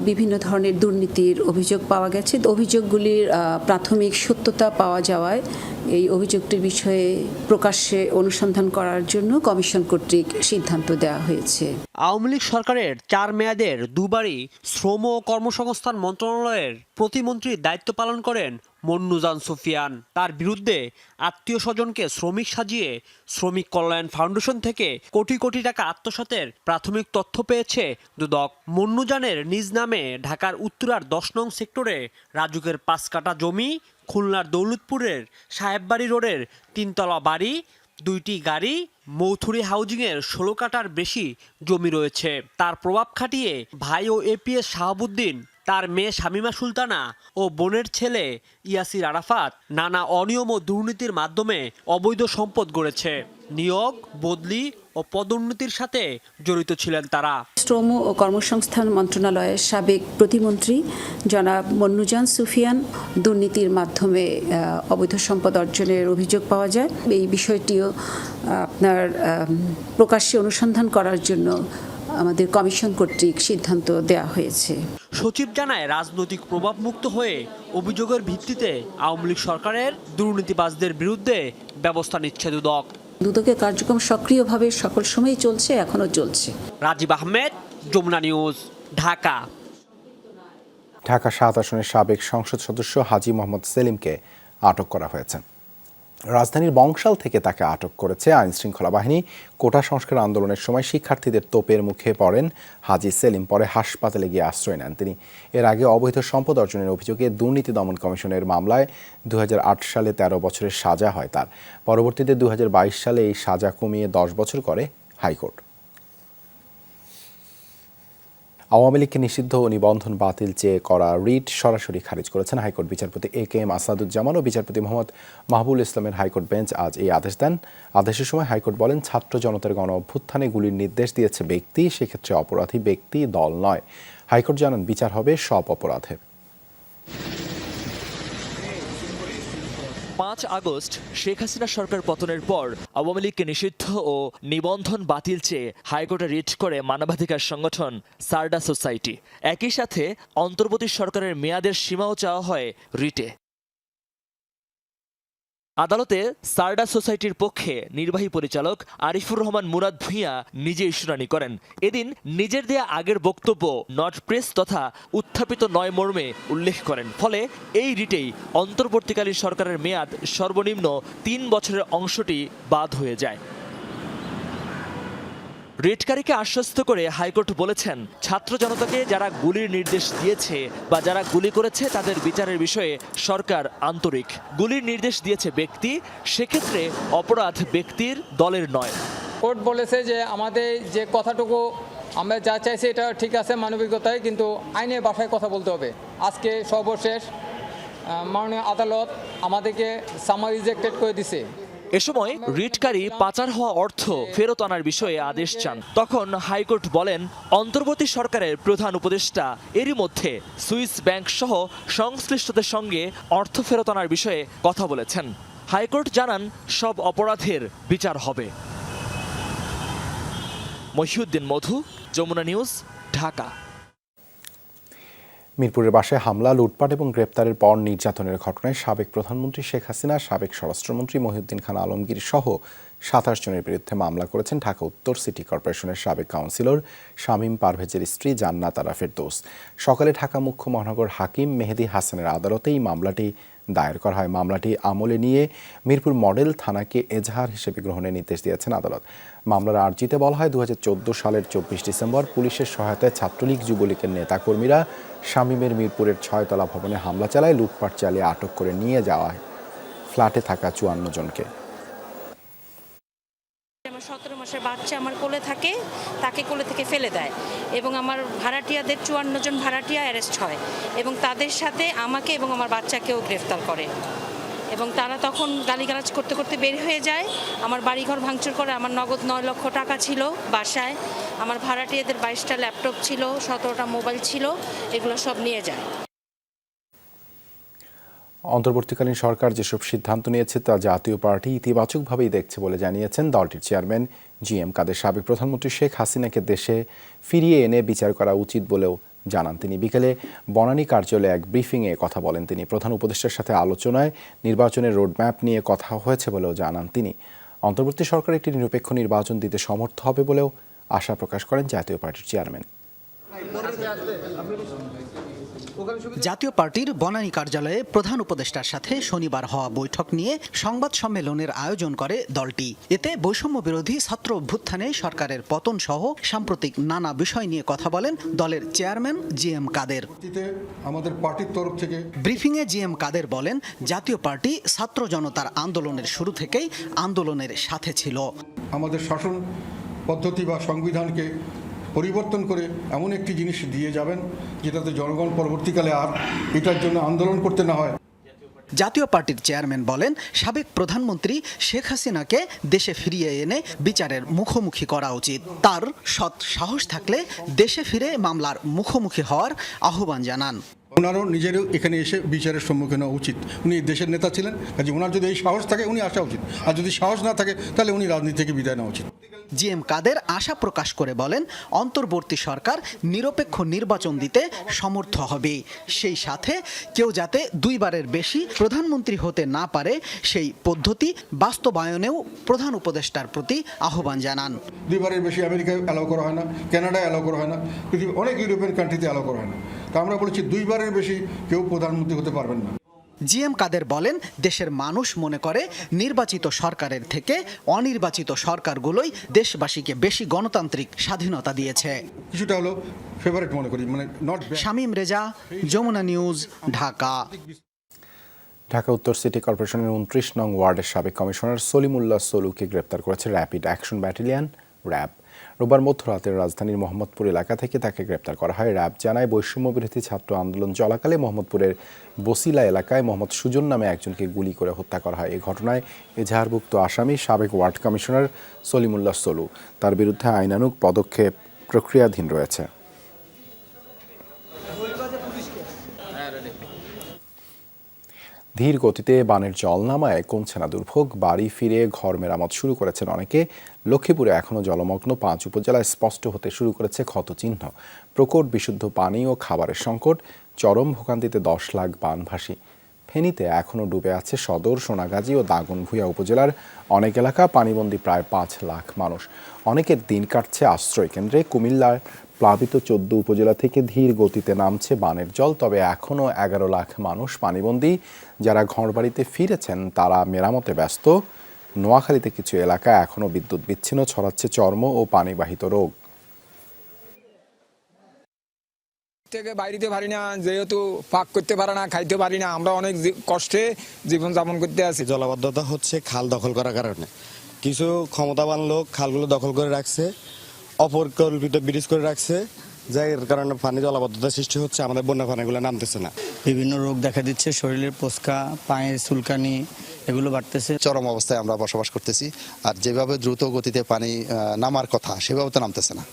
বিভিন্ন ধরনের দুর্নীতির অভিযোগ পাওয়া গেছে। অভিযোগগুলির প্রাথমিক সত্যতা পাওয়া যাওয়ায় এই অভিযোগটির বিষয়ে প্রকাশ্যে অনুসন্ধান করার জন্য কমিশন কর্তৃক সিদ্ধান্ত দেওয়া হয়েছে। আওয়ামী লীগ সরকারের 4 মেয়াদের দুবারই শ্রম ও কর্মসংস্থান মন্ত্রণালয়ের প্রতিমন্ত্রীর দায়িত্ব পালন করেন মুন্নুজান সুফিয়ান। তার বিরুদ্ধে আত্মীয় স্বজনকে শ্রমিক সাজিয়ে শ্রমিক কল্যাণ ফাউন্ডেশন থেকে কোটি কোটি টাকা আত্মসাতের প্রাথমিক তথ্য পেয়েছে দুদক। মুন্নুজানের নিজ নামে ঢাকার উত্তরার 10 নং সেক্টরে রাজুকের 5 কাঠা জমি, খুলনার দৌলতপুরের সাহেববাড়ি রোডের 3 তলা বাড়ি, 2টি গাড়ি, মৌথুরি হাউজিংয়ের 16 কাঠার বেশি জমি রয়েছে। তার প্রভাব খাটিয়ে ভাই ও এপিএস শাহাবুদ্দিন, তার মেয়ে শামিমা সুলতানা ও বোনের ছেলে ইয়াসির আরাফাত নানা অনিয়ম ও দুর্নীতির মাধ্যমে অবৈধ সম্পদ গড়েছে। নিয়োগ, বদলি ও পদোন্নতির সাথে জড়িত ছিলেন তারা। শ্রম ও কর্মসংস্থান মন্ত্রণালয়ের সাবেক প্রতিমন্ত্রী জনাব মুন্নুজান সুফিয়ান দুর্নীতির মাধ্যমে অবৈধ সম্পদ অর্জনের অভিযোগ পাওয়া যায়। এই বিষয়টিও আপনার প্রকাশ্যে অনুসন্ধান করার জন্য আমাদের কমিশন কর্তৃক সিদ্ধান্ত দেওয়া হয়েছে। সচিব জানায়, রাজনৈতিক প্রভাবমুক্ত হয়ে অভিযোগের ভিত্তিতে আওয়ামী লীগ সরকারের দুর্নীতিবাজদের বিরুদ্ধে ব্যবস্থা নিচ্ছে দুদক। দুদকের কার্যক্রম সক্রিয়ভাবে সকল সময়ই চলছে, এখনো চলছে। রাজীব আহমেদ, যমুনা নিউজ, ঢাকা। ঢাকা 7 আসনের সাবেক সংসদ সদস্য হাজী মোহাম্মদ সেলিমকে আটক করা হয়েছে। রাজধানীর বংশাল থেকে তাকে আটক করেছে আইনশৃঙ্খলা বাহিনী। কোটা সংস্কার আন্দোলনের সময় শিক্ষার্থীদের তোপের মুখে পড়েন হাজী সেলিম, পরে হাসপাতালে গিয়ে আশ্রয় নেন তিনি। এর আগে অবৈধ সম্পদ অর্জনের অভিযোগে দুর্নীতি দমন কমিশনের মামলায় 2008 সালে 13 বছরের সাজা হয় তার। পরবর্তীতে 2022 সালে এই সাজা কমিয়ে 10 বছর করে হাইকোর্ট। আওয়ামী লীগকে নিষিদ্ধ ও নিবন্ধন বাতিল চেয়ে করা রিট সরাসরি খারিজ করেছেন হাইকোর্ট বিচারপতি AK-M আসাদুজ্জামান ও বিচারপতি মোহাম্মদ মাহবুবুল ইসলামের হাইকোর্ট বেঞ্চ আজ এই আদেশ দেন। আদেশের সময় হাইকোর্ট বলেন, ছাত্র জনতার গণ অভ্যুত্থানে গুলির নির্দেশ দিয়েছে ব্যক্তি, সেক্ষেত্রে অপরাধী ব্যক্তি, দল নয়। হাইকোর্ট জানান, বিচার হবে সব অপরাধের। 5 আগস্ট শেখ হাসিনা সরকার পতনের পর আওয়ামী লীগকে নিষিদ্ধ ও নিবন্ধন বাতিল চেয়ে হাইকোর্টে রিট করে মানবাধিকার সংগঠন সারডা সোসাইটি। একই সাথে অন্তর্বর্তী সরকারের মেয়াদের সীমাও চাওয়া হয় রিটে। আদালতে সারডা সোসাইটির পক্ষে নির্বাহী পরিচালক আরিফুর রহমান মুরাদ ভূঁইয়া নিজেই শুনানি করেন। এদিন নিজের দেয়া আগের বক্তব্য নট প্রেস তথা উত্থাপিত নয় মর্মে উল্লেখ করেন। ফলে এই রিটেই অন্তর্বর্তীকালীন সরকারের মেয়াদ সর্বনিম্ন 3 বছরের অংশটি বাদ হয়ে যায়। রিটকারীকে আশ্বস্ত করে হাইকোর্ট বলেছেন, ছাত্র জনতাকে যারা গুলির নির্দেশ দিয়েছে বা যারা গুলি করেছে তাদের বিচারের বিষয়ে সরকার আন্তরিক। গুলির নির্দেশ দিয়েছে ব্যক্তি, সেক্ষেত্রে অপরাধ ব্যক্তির, দলের নয়। কোর্ট বলেছে যে আমাদের যে কথাটুকু আমরা যা চাইছি এটা ঠিক আছে মানবিকতায়, কিন্তু আইনের ভাষায় কথা বলতে হবে। আজকে সর্বশেষ মাননীয় আদালত আমাদেরকে সামার রিজেক্টেড করে দিছে। এ সময় রিটকারী পাচার হওয়া অর্থ ফেরত আনার বিষয়ে আদেশ চান। তখন হাইকোর্ট বলেন, অন্তর্বর্তী সরকারের প্রধান উপদেষ্টা এরই মধ্যে সুইস ব্যাংক সহ সংশ্লিষ্টদের সঙ্গে অর্থ ফেরত আনার বিষয়ে কথা বলেছেন। হাইকোর্ট জানান, সব অপরাধের বিচার হবে। মহিউদ্দিন মধু, যমুনা নিউজ, ঢাকা। মিরপুরের বাসায় হামলা, লুটপাট এবং গ্রেপ্তারের পর নির্যাতনের ঘটনায় সাবেক প্রধানমন্ত্রী শেখ হাসিনা, সাবেক স্বরাষ্ট্রমন্ত্রী মহিউদ্দিন খান আলমগীর সহ 27 জনের বিরুদ্ধে মামলা করেছেন ঢাকা উত্তর সিটি কর্পোরেশনের সাবেক কাউন্সিলর শামীম পারভেজের স্ত্রী জান্নাত আরা ফেরদৌস। সকালে ঢাকা মুখ্য মহানগর হাকিম মেহেদী হাসানের আদালতে এই মামলাটি দায়ের করা হয়। মামলাটি আমলে নিয়ে মিরপুর মডেল থানাকে এজাহার হিসেবে গ্রহণের নির্দেশ দিয়েছেন আদালত। মামলার আর্জিতে বলা হয়, 2014 সালের 24 ডিসেম্বর পুলিশের সহায়তায় ছাত্রলীগ যুবলীগের নেতাকর্মীরা শামীমের মিরপুরের 6 তলা ভবনে হামলা চালায়, লুটপাট চালিয়ে আটক করে নিয়ে যাওয়া হয় ফ্ল্যাটে থাকা 54 জনকে। আমার 17 মাসের বাচ্চা আমার কোলে থাকে, তাকে কোলে থেকে ফেলে দেয় এবং আমার ভাড়াটিয়াদের 54 জন ভাড়াটিয়া অ্যারেস্ট হয় এবং তাদের সাথে আমাকে এবং আমার বাচ্চাকেও গ্রেফতার করে এবং তারা তখন গালিগালাজ করতে করতে বের হয়ে যায়। আমার বাড়িঘর ভাঙচুর করে, আমার নগদ 9 লক্ষ টাকা ছিল বাসায়, আমার ভাড়াটিয়াদের 22টা ল্যাপটপ ছিল, 17টা মোবাইল ছিল, এগুলো সব নিয়ে যায়। অন্তর্বর্তীকালীন সরকার যেসব সিদ্ধান্ত নিয়েছে তা জাতীয় পার্টি ইতিবাচকভাবেই দেখছে বলে জানিয়েছেন দলটির চেয়ারম্যান GM কাদের। সাবেক প্রধানমন্ত্রী শেখ হাসিনাকে দেশে ফিরিয়ে এনে বিচার করা উচিত বলেও জানান তিনি। বিকেলে বনানী কার্যালয়ে এক ব্রিফিংয়ে কথা বলেন তিনি। প্রধান উপদেষ্টার সাথে আলোচনায় নির্বাচনের রোডম্যাপ নিয়ে কথা হয়েছে বলেও জানান তিনি। অন্তর্বর্তী সরকার একটি নিরপেক্ষ নির্বাচন দিতে সমর্থ হবে বলেও আশা প্রকাশ করেন জাতীয় পার্টির চেয়ারম্যান। জাতীয় পার্টির বনানী কার্যালয়ে প্রধান উপদেষ্টার সাথে শনিবার হওয়া বৈঠক নিয়ে সংবাদ সম্মেলনের আয়োজন করে দলটি। এতে বৈষম্য বিরোধী ছাত্র অভ্যুত্থানে সরকারের পতন সহ সাম্প্রতিক নানা বিষয় নিয়ে কথা বলেন দলের চেয়ারম্যান GM কাদের। আমাদের পার্টির তরফ থেকে ব্রিফিংয়ে GM কাদের বলেন, জাতীয় পার্টি ছাত্র জনতার আন্দোলনের শুরু থেকেই আন্দোলনের সাথে ছিল। আমাদের শাসন পদ্ধতি বা সংবিধানকে পরিবর্তন করে এমন একটি জিনিস দিয়ে যাবেন যেটাতে জনগণ পরবর্তীকালে আর এটার জন্য আন্দোলন করতে না হয়। জাতীয় পার্টির চেয়ারম্যান বলেন, সাবেক প্রধানমন্ত্রী শেখ হাসিনাকে দেশে ফিরিয়ে এনে বিচারের মুখোমুখি করা উচিত। তার সৎ সাহস থাকলে দেশে ফিরে মামলার মুখোমুখি হওয়ার আহ্বান জানান। ওনারও নিজেরও এখানে এসে বিচারের সম্মুখীন হওয়া উচিত। উনি দেশের নেতা ছিলেন, কাজে ওনার যদি এই সাহস থাকে উনি আসা উচিত, আর যদি সাহস না থাকে তাহলে উনি রাজনীতি থেকে বিদায় নেওয়া উচিত। GM কাদের আশা প্রকাশ করে বলেন, অন্তর্বর্তী সরকার নিরপেক্ষ নির্বাচন দিতে সমর্থ হবে, সেই সাথে কেউ যাতে 2 বারের বেশি প্রধানমন্ত্রী হতে না পারে সেই পদ্ধতি বাস্তবায়নেও প্রধান উপদেষ্টার প্রতি আহ্বান জানান। 2 বারের বেশি আমেরিকায় অ্যালাউ করা হয় না, কানাডায় অ্যালাউ করা হয় না, পৃথিবীর অনেক ইউরোপিয়ান কান্ট্রিতে অ্যালাউ করা হয় না। তা আমরা বলেছি 2 বারের বেশি কেউ প্রধানমন্ত্রী হতে পারবেন না। GM কাদের বলেন, দেশের মানুষ মনে করে নির্বাচিত সরকারের থেকে অনির্বাচিত সরকারগুলোই দেশবাসীকে বেশি গণতান্ত্রিক স্বাধীনতা দিয়েছে। কিছুটা হলো ফেভারিট মনে করি, মানে নট। শামীম রেজা, যমুনা নিউজ, ঢাকা। ঢাকা উত্তর সিটি কর্পোরেশনের 29 নং ওয়ার্ডের সাবেক কমিশনার সলিমুল্লাহ সলুকে গ্রেপ্তার করেছে র্যাপিড অ্যাকশন ব্যাটালিয়ন র্যাব। রোববার মধ্যরাতের রাজধানীর মোহাম্মদপুর এলাকা থেকে তাকে গ্রেপ্তার করা হয়। র্যাব জানায়, বৈষম্য বিরোধী ছাত্র আন্দোলন চলাকালে মোহাম্মদপুরের বসিলা এলাকায় মোহাম্মদ সুজন নামে একজনকে গুলি করে হত্যা করা হয়। এই ঘটনায় এজাহারভুক্ত আসামি সাবেক ওয়ার্ড কমিশনার সলিমুল্লাহ সলু। তার বিরুদ্ধে আইনানুগ পদক্ষেপ প্রক্রিয়াধীন রয়েছে। ধীর গতিতে বানের জল নামায় কমছে না দুর্ভোগ। বাড়ি ফিরে ঘর মেরামত শুরু করেছেন অনেকে। লক্ষ্মীপুরে এখনও জলমগ্ন 5 উপজেলায় স্পষ্ট হতে শুরু করেছে ক্ষতচিহ্ন। প্রকট বিশুদ্ধ পানি ও খাবারের সংকট, চরম ভোগান্তিতে 10 লাখ বানভাসী। ফেনীতে এখনও ডুবে আছে সদর, সোনাগাজী ও দাগনভূঞা উপজেলার অনেক এলাকা। পানিবন্দী প্রায় 5 লাখ মানুষ। অনেকের দিন কাটছে আশ্রয় কেন্দ্রে। কুমিল্লার প্লাবিত 14 উপজেলা থেকে ধীর গতিতে নামছে বানের জল, তবে এখনও 11 লাখ মানুষ পানিবন্দী। যারা ঘরবাড়িতে ফিরেছেন তারা মেরামতে ব্যস্ত। নোয়াখালীতে কিছু এলাকা এখনও বিদ্যুৎ বিচ্ছিন্ন, ছড়াচ্ছে চর্ম ও পানিবাহিত রোগ। থেকে বাইরে পারি না, যেহেতু পাক করতে পারে না, খাইতে পারি না, আমরা অনেক কষ্টে জীবন যাপন করতে আছি। জলাবদ্ধতা হচ্ছে খাল দখল করার কারণে। কিছু ক্ষমতাবান লোক খালগুলো দখল করে রাখছে, অপরিকল্পিত ব্রিজ করে রাখছে, যার কারণে পানি জলাবদ্ধতা সৃষ্টি হচ্ছে। আমাদের বন্যা পানিগুলো নামতেছে না। বিভিন্ন রোগ দেখা দিচ্ছে, শরীরের পোস্কা, পায়ের চুলকানি এগুলো বাড়তেছে। চরম অবস্থায় আমরা বসবাস করতেছি, আর যেভাবে দ্রুত গতিতে পানি নামার কথা সেভাবে তো নামতেছে না।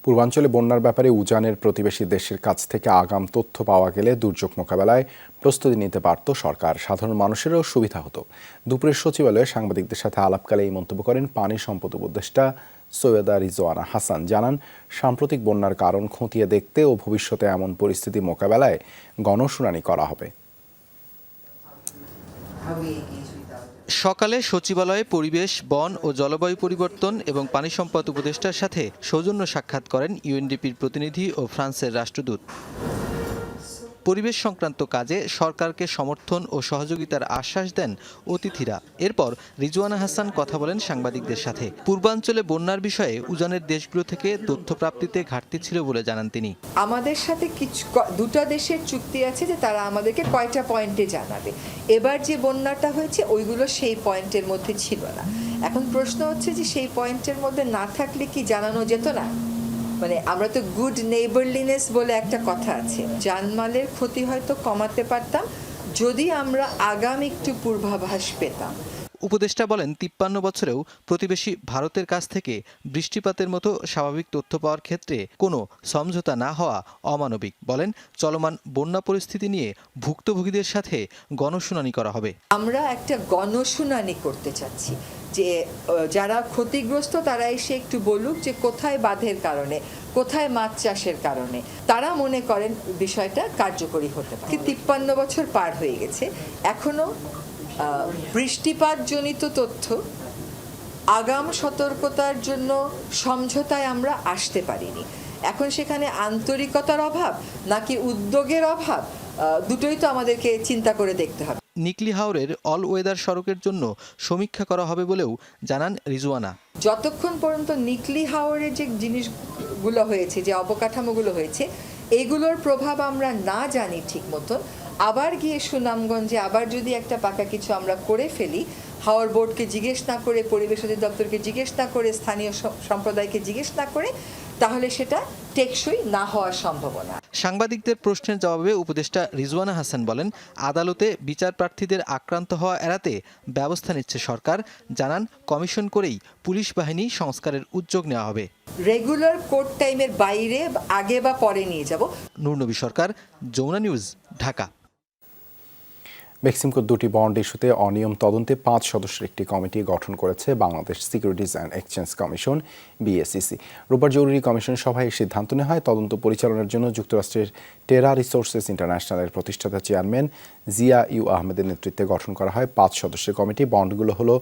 পূর্বাঞ্চলে বন্যার ব্যাপারে উজানের প্রতিবেশী দেশের কাছ থেকে আগাম তথ্য পাওয়া গেলে দুর্যোগ মোকাবেলায় প্রস্তুতি নিতে পারত সরকার, সাধারণ মানুষেরও সুবিধা হতো। দুপুরের সচিবালয়ে সাংবাদিকদের সাথে আলাপকালে এই মন্তব্য করেন পানি সম্পদ উপদেষ্টা সৈয়দা রিজওয়ানা হাসান। জানান, সাম্প্রতিক বন্যার কারণ খতিয়ে দেখতে ও ভবিষ্যতে এমন পরিস্থিতি মোকাবেলায় গণশুনানি করা হবে। সকালে সচিবালয়ে পরিবেশ, বন ও জলবায়ু পরিবর্তন এবং পানি সম্পদ উপদেষ্টার সাথে সৌজন্য সাক্ষাৎ করেন ইউএনডিপির প্রতিনিধি ও ফ্রান্সের রাষ্ট্রদূত। পরিবেশ সংক্রান্ত কাজে সরকারকে সমর্থন ও সহযোগিতার আশ্বাস দেন অতিথিরা। এরপর রিজওয়ানা হাসান কথা বলেন সাংবাদিকদের সাথে। পূর্বাঞ্চলে বন্যার বিষয়ে উজানের দেশগুলো থেকে তথ্য প্রাপ্তিতে ঘাটতি ছিল বলে জানান তিনি। আমাদের সাথে দুটো দেশের চুক্তি আছে যে তারা আমাদেরকে কয়টা পয়েন্টে জানাবে। এবার যে বন্যাটা হয়েছে ওইগুলো সেই পয়েন্টের মধ্যে ছিল না। এখন প্রশ্ন হচ্ছে যে সেই পয়েন্টের মধ্যে না থাকলে কি জানানো যেত না? মানে আমরা তো গুড নেইবারলিনেস বলে একটা কথা আছে, জানমালের ক্ষতি হয়তো কমাতে পারতাম যদি আমরা আগাম একটু পূর্বাভাস পেতাম। উপদেষ্টা বলেন, 53 বছরেও প্রতিবেশী ভারতের কাছ থেকে বৃষ্টিপাতের মতো স্বাভাবিক তথ্য পাওয়ার ক্ষেত্রে কোনো সমঝোতা না হওয়া অমানবিক। বলেন, চলমান বন্যা পরিস্থিতি নিয়ে ভুক্তভোগীদের সাথে গণশুনানি করা হবে। আমরা একটা গণশুনানি করতে চাচ্ছি যে যারা ক্ষতিগ্রস্ত তারা এসে একটু বলুক যে কোথায় বাঁধের কারণে, কোথায় মাছ চাষের কারণে তারা মনে করেন বিষয়টা কার্যকরী হতে পারে। 53 বছর পার হয়ে গেছে, এখনো বৃষ্টিপাতজনিত তথ্য আগাম সতর্কতার জন্য সমঝোতায় আমরা আসতে পারিনি। এখন সেখানে আন্তরিকতার অভাব নাকি উদ্যোগের অভাব, দুটোই তো আমাদেরকে চিন্তা করে দেখতে হবে। নিকলি হাওরের অল ওয়েদার সড়কের জন্য সমীক্ষা করা হবে বলেও জানান রিজওয়ানা। যতক্ষণ পর্যন্ত নিকলি হাওরের যে জিনিসগুলো হয়েছে, যে অবকাঠামোগুলো হয়েছে, এগুলোর প্রভাব আমরা না জানি ঠিক মতন, আবার গিয়ে সুনামগঞ্জে আবার যদি একটা পাকা কিছু আমরা করে ফেলি, হাওর বোর্ডকে জিজ্ঞেস না করে, পরিবেশ অধিদপ্তরকে জিজ্ঞেস না করে, স্থানীয় সম্প্রদায়কে জিজ্ঞেস না করে, তাহলে সেটা টেকসই না হওয়ার সম্ভাবনা। সাংবাদিকদের প্রশ্নের জবাবে উপদেষ্টা রিজওয়ানা হাসান বলেন, আদালতে বিচার প্রার্থীদের আক্রান্ত হওয়া এড়াতে ব্যবস্থা নিচ্ছে সরকার। জানান, কমিশন করেই পুলিশ বাহিনী সংস্কারের উদ্যোগ নেওয়া হবে। রেগুলার কোর্ট টাইমের বাইরে আগে বা পরে নিয়ে যাব। নূরনবী সরকার, যমুনা নিউজ, ঢাকা। বেক্সিমকোর 2টি বন্ড ইস্যুতে অনিয়ম তদন্তে 5 সদস্যের একটি কমিটি গঠন করেছে Bangladesh securities and exchange commission BSEC. রোববার জরুরি কমিশন সভায় এই সিদ্ধান্ত নেওয়া হয়। তদন্ত পরিচালনার জন্য যুক্তরাষ্ট্রের টেরা রিসোর্সেস ইন্টারন্যাশনালের প্রতিষ্ঠাতা চেয়ারম্যান জিয়া ইউ আহমেদের নেতৃত্বে গঠন করা হয় 5 সদস্যের কমিটি। বন্ডগুলো হলো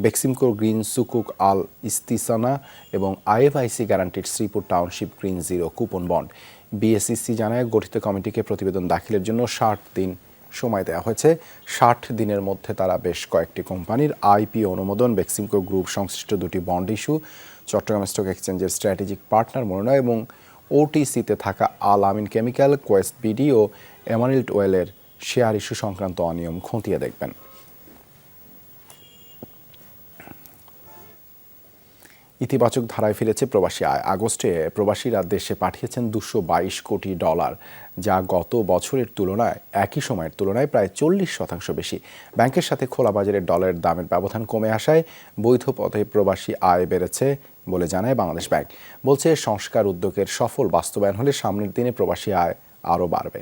বেক্সিমকোর গ্রিন সুকুক আল ইস্তিসানা এবং IFIC guaranteed Sreepur township green 0 coupon bond. BSEC জানায়, গঠিত কমিটিকে প্রতিবেদন দাখিলের জন্য 60 দিন সময় দেওয়া হয়েছে। 60 দিনের মধ্যে তারা বেশ কয়েকটি কোম্পানির আইপিও অনুমোদন, বেক্সিমকো গ্রুপ সংশ্লিষ্ট 2টি বন্ড ইস্যু, চট্টগ্রাম স্টক এক্সচেঞ্জের স্ট্র্যাটেজিক পার্টনার মনোনয়ন এবং ওটিসিতে থাকা আল আমিন কেমিক্যাল, কোয়েস্ট বিডি ও এমানিল্ট ওয়েলের শেয়ার ইস্যু সংক্রান্ত অনিয়ম খতিয়ে দেখবেন। ইতিবাচক ধারায় ফিরেছে প্রবাসী আয়। আগস্টে প্রবাসীরা দেশে পাঠিয়েছেন $222 কোটি, যা গত বছরের তুলনায় একই সময়ের তুলনায় প্রায় 40% বেশি। ব্যাংকের সাথে খোলা বাজারে ডলারের দামের ব্যবধান কমে আসায় বৈধ পথে প্রবাসী আয় বেড়েছে বলে জানায় বাংলাদেশ ব্যাংক। বলছে, সংস্কার উদ্যোগের সফল বাস্তবায়ন হলে সামনের দিনে প্রবাসী আয় আরও বাড়বে।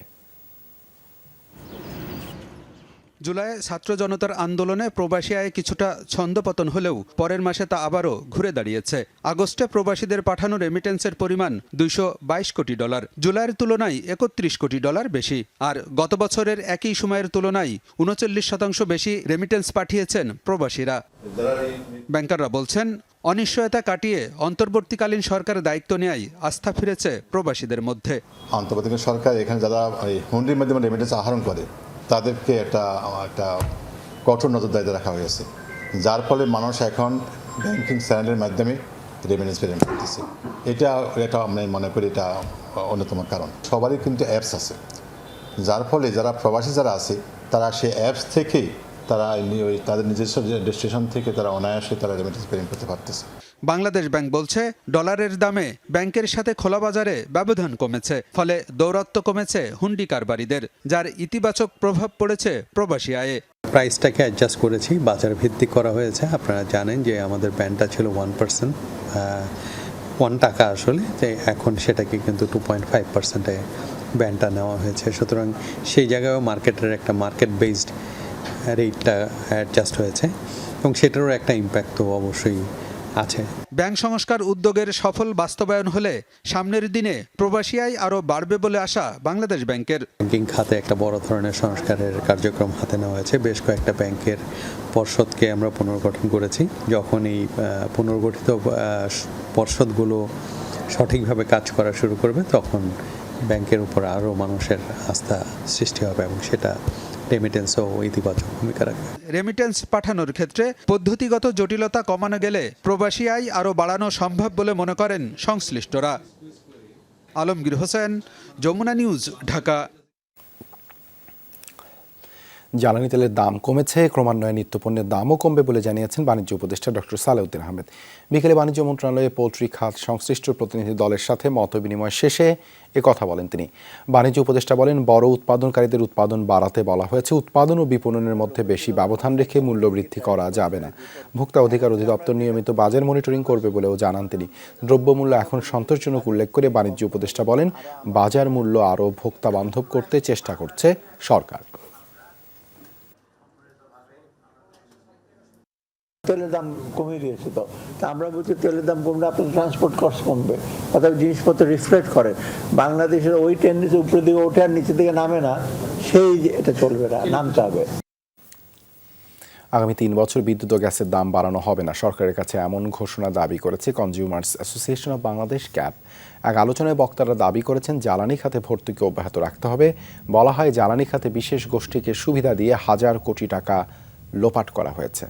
জুলাইয়ে ছাত্র জনতার আন্দোলনে প্রবাসী আয়ে কিছুটা ছন্দপতন হলেও পরের মাসে তা আবারও ঘুরে দাঁড়িয়েছে। আগস্টে প্রবাসীদের পাঠানো রেমিটেন্সের পরিমাণ $222 কোটি, জুলাইয়ের তুলনায় $31 কোটি বেশি। আর গত বছরের একই সময়ের তুলনায় 39% বেশি রেমিটেন্স পাঠিয়েছেন প্রবাসীরা। ব্যাংকাররা বলছেন, অনিশ্চয়তা কাটিয়ে অন্তর্বর্তীকালীন সরকারের দায়িত্ব নেয় আস্থা ফিরেছে প্রবাসীদের মধ্যে। অন্তর্বর্তীকালীন সরকার এখানে যারা হুন্ডির মাধ্যমে রেমিটেন্স আহরণ করে তাদেরকে একটা কঠোর নজরদারিতে রাখা হয়েছে, যার ফলে মানুষ এখন ব্যাংকিং চ্যানেলের মাধ্যমে রেমিটেন্স পেমেন্ট করতেছে। এটা আমি মনে করি এটা অন্যতম কারণ। সবারই কিন্তু অ্যাপস আছে, যার ফলে যারা প্রবাসী যারা আছে তারা সেই অ্যাপস থেকেই তারা তাদের নিজস্ব ডেস্টিনেশন থেকে তারা অনায়াসে তারা রেমিটেন্স পেমেন্ট করতে পারতেছে। বাংলাদেশ ব্যাংক বলছে, ডলারের দামে ব্যাংকের সাথে খোলা বাজারে ব্যবধান কমেছে, ফলে দৌরাত্ম্য কমেছে হুন্ডি কারবারিদের, যার ইতিবাচক প্রভাব পড়েছে প্রবাসী আয়ে। প্রাইসটাকে অ্যাডজাস্ট করেছি, বাজার ভিত্তিক করা হয়েছে। আপনারা জানেন যে আমাদের ব্যান্ডটা ছিল 1%, $1 আসলে, যে এখন সেটাকে কিন্তু 2.5%-এ ব্যান্ডটা নেওয়া হয়েছে। সুতরাং সেই জায়গায়ও মার্কেটের একটা মার্কেট বেসড রেটটা অ্যাডজাস্ট হয়েছে এবং সেটারও একটা ইম্প্যাক্ট তো অবশ্যই আছে। ব্যাংক সংস্কার উদ্যোগের সফল বাস্তবায়ন হলে সামনের দিনে প্রবাসী আয় আরও বাড়বে বলে আশা বাংলাদেশ ব্যাংকের। ব্যাংকিং খাতে একটা বড় ধরনের সংস্কারের কার্যক্রম হাতে নেওয়া হয়েছে। বেশ কয়েকটা ব্যাংকের পর্ষদকে আমরা পুনর্গঠন করেছি। যখন এই পুনর্গঠিত পর্ষদগুলো সঠিকভাবে কাজ করা শুরু করবে তখন ব্যাংকের উপর আরও মানুষের আস্থা সৃষ্টি হবে এবং সেটা রেমিটেন্সও ইতিবাচক ভূমিকা রাখবে। রেমিটেন্স পাঠানোর ক্ষেত্রে পদ্ধতিগত জটিলতা কমানো গেলে প্রবাসী আয় আরও বাড়ানো সম্ভব বলে মনে করেন সংশ্লিষ্টরা। আলমগীর হোসেন, যমুনা নিউজ, ঢাকা। জ্বালানি তেলের দাম কমেছে, ক্রমান্বয়ে নিত্যপণ্যের দামও কমবে বলে জানিয়েছেন বাণিজ্য উপদেষ্টা ডক্টর সালেউদ্দিন আহমেদ। বিকেলে বাণিজ্য মন্ত্রণালয়ে পোল্ট্রি খাত সংশ্লিষ্ট প্রতিনিধি দলের সাথে মতবিনিময় শেষে কথা বলেন তিনি। বাণিজ্য উপদেষ্টা বলেন, বড় উৎপাদনকারীদের উৎপাদন বাড়াতে বলা হয়েছে। উৎপাদন ও বিপণনের মধ্যে বেশি ব্যবধান রেখে মূল্য বৃদ্ধি করা যাবে না। ভোক্তা অধিকার অধিদপ্তর নিয়মিত বাজার মনিটরিং করবে বলেও জানান তিনি। দ্রব্যমূল্য এখন সন্তোষজনক উল্লেখ করে বাণিজ্য উপদেষ্টা বলেন, বাজার মূল্য আরও ভোক্তা বান্ধব করতে চেষ্টা করছে সরকার। তেলের দাম কমিয়ে দিয়েছে, তো আমরা বলছি তেলের দাম কমলে আপনার ট্রান্সপোর্ট কস্ট কমবে, অর্থাৎ জিনিসপত্র রিফ্লেক্ট করে। বাংলাদেশের ওই টেন্ডেন্সি উপরের দিকে ওঠে আর নিচের দিকে নামে না, সেই এটা চলবে না, নামতে হবে। আগামী 3 বছর বিদ্যুৎ ও গ্যাসের দাম বাড়ানো হবে না, সরকারের কাছে এমন ঘোষণা দাবি করেছে consumers association of Bangladesh, cab. এক আলোচনায় বক্তারা দাবি করেছেন, জ্বালানি খাতে ভর্তুকি অব্যাহত রাখতে হবে। বলা হয়, জ্বালানি খাতে বিশেষ গোষ্ঠীকে সুবিধা দিয়ে হাজার কোটি টাকা লোপাট করা হয়েছে।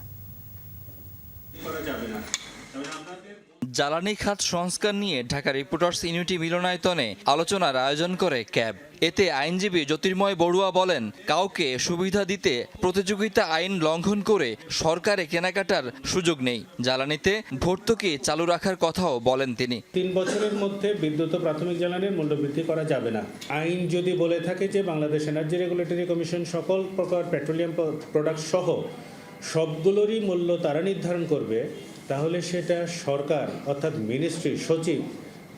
জ্বালানি খাত সংস্কার নিয়ে ঢাকা রিপোর্টার্স ইউনিটি মিলনায়তনে আলোচনার আয়োজন করে ক্যাব। এতে আইনজীবী জ্যোতির্ময় বড়ুয়া বলেন, কাউকে সুবিধা দিতে প্রতিযোগিতা আইন লঙ্ঘন করে সরকারে কেনাকাটার সুযোগ নেই। জ্বালানিতে ভর্তুকি চালু রাখার কথাও বলেন তিনি। 3 বছরের মধ্যে বিদ্যুৎ ও প্রাথমিক জ্বালানির মূল্য বৃদ্ধি করা যাবে না। আইন যদি বলে থাকে যে বাংলাদেশ এনার্জি রেগুলেটরি কমিশন সকল প্রকার পেট্রোলিয়াম প্রোডাক্ট সহ সবগুলোরই মূল্য তারা নির্ধারণ করবে, তাহলে সেটা সরকার অর্থাৎ মিনিস্ট্রি, সচিব,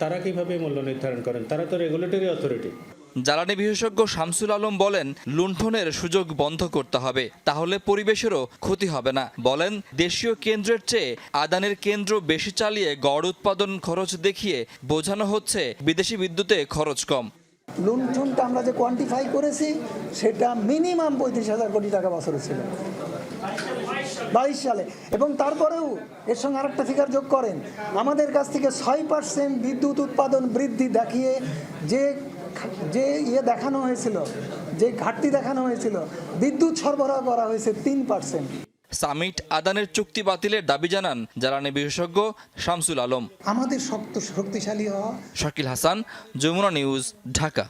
তারা কিভাবে মূল্য নির্ধারণ করেন? তারা তো রেগুলেটরি অথরিটি। জ্বালানি বিশেষজ্ঞ শামসুল আলম বলেন, লুণ্ঠনের সুযোগ বন্ধ করতে হবে, তাহলে পরিবেশেরও ক্ষতি হবে না। বলেন, দেশীয় কেন্দ্রের চেয়ে আদানের কেন্দ্র বেশি চালিয়ে গড় উৎপাদন খরচ দেখিয়ে বোঝানো হচ্ছে বিদেশি বিদ্যুতে খরচ কম। লুণ্ঠনটা আমরা যে কোয়ান্টিফাই করেছি সেটা মিনিমাম 35,000 কোটি টাকা বছরে ছিল 22 সালে, এবং তারপরেও এর সঙ্গে আরেকটা ফিগার যোগ করেন, আমাদের কাছ থেকে 6% বিদ্যুৎ উৎপাদন বৃদ্ধি দেখিয়ে যে দেখানো হয়েছিল, যে ঘাটতি দেখানো হয়েছিল, বিদ্যুৎ সরবরাহ করা হয়েছে 3%। সামিট আদানের চুক্তি বাতিলের দাবি জানান জ্বালানি বিশেষজ্ঞ শামসুল আলম। আমাদের শক্তিশালী হওয়া। শাকিল হাসান, যমুনা নিউজ, ঢাকা।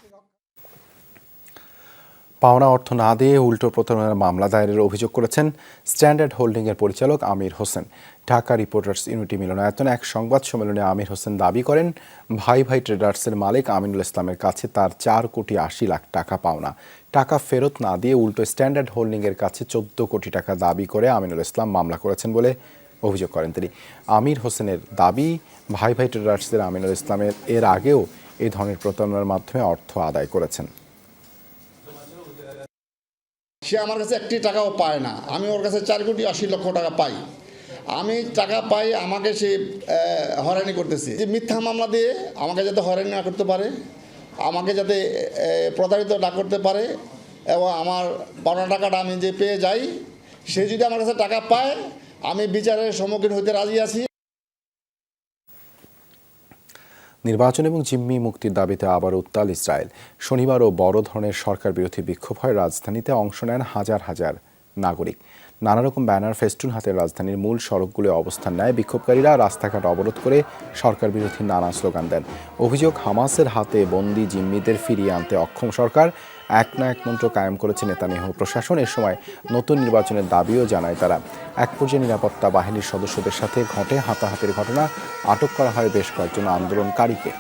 পাওনা অর্থ না দিয়ে উল্টো প্রতারণার মামলা দায়েরের অভিযোগ করেছেন স্ট্যান্ডার্ড হোল্ডিংয়ের পরিচালক আমির হোসেন। ঢাকা রিপোর্টার্স ইউনিটি মিলনায়তনে এক সংবাদ সম্মেলনে আমির হোসেন দাবি করেন, ভাই ভাই ট্রেডার্সের মালিক আমিনুল ইসলামের কাছে তার 4,80,00,000 টাকা পাওনা। টাকা ফেরত না দিয়ে উল্টো স্ট্যান্ডার্ড হোল্ডিংয়ের কাছে 14 কোটি টাকা দাবি করে আমিনুল ইসলাম মামলা করেছেন বলে অভিযোগ করেন তিনি। আমির হোসেনের দাবি, ভাই ভাই ট্রেডার্সের আমিনুল ইসলামের এর আগেও এই ধরনের প্রতারণার মাধ্যমে অর্থ আদায় করেছেন। সে আমার কাছে 1 টাকাও পায় না, আমি ওর কাছে 4,80,00,000 টাকা পাই। আমি টাকা পাই, আমাকে সে হয়রানি করতেছে, যে মিথ্যা মামলা দিয়ে আমাকে যাতে হয়রানি না করতে পারে, আমাকে যাতে প্রতারিত না করতে পারে, এবং আমার পাওনা টাকাটা আমি যে পেয়ে যাই, সে যদি আমার কাছে টাকা পায় আমি বিচারের সম্মুখীন হইতে রাজি আছি। নির্বাচন এবং জিম্মি মুক্তির দাবিতে আবার উত্তাল ইসরায়েল। শনিবারও বড় ধরনের সরকার বিরোধী বিক্ষোভ হয় রাজধানীতে। অংশ নেন হাজার হাজার নাগরিক। নানা রকম ব্যানার, ফেস্টুন হাতে রাজধানীর মূল সড়কগুলো অবস্থান নেয়। বিক্ষোভকারীরা রাস্তাঘাট অবরোধ করে সরকার বিরোধী নানা স্লোগান দেন। অভিযোগ, হামাসের হাতে বন্দি জিম্মিদের ফিরিয়ে আনতে অক্ষম সরকার। এক না এক মন্ত্র কায়েম করেছে নেতানিয়াহু প্রশাসন। এ সময় নতুন নির্বাচনের দাবিও জানায় তারা। এক পর্যায়ে নিরাপত্তা বাহিনীর সদস্যদের সাথে ঘটে হাতাহাতির ঘটনা। আটক করা হয় বেশ কয়েকজন আন্দোলনকারীকে।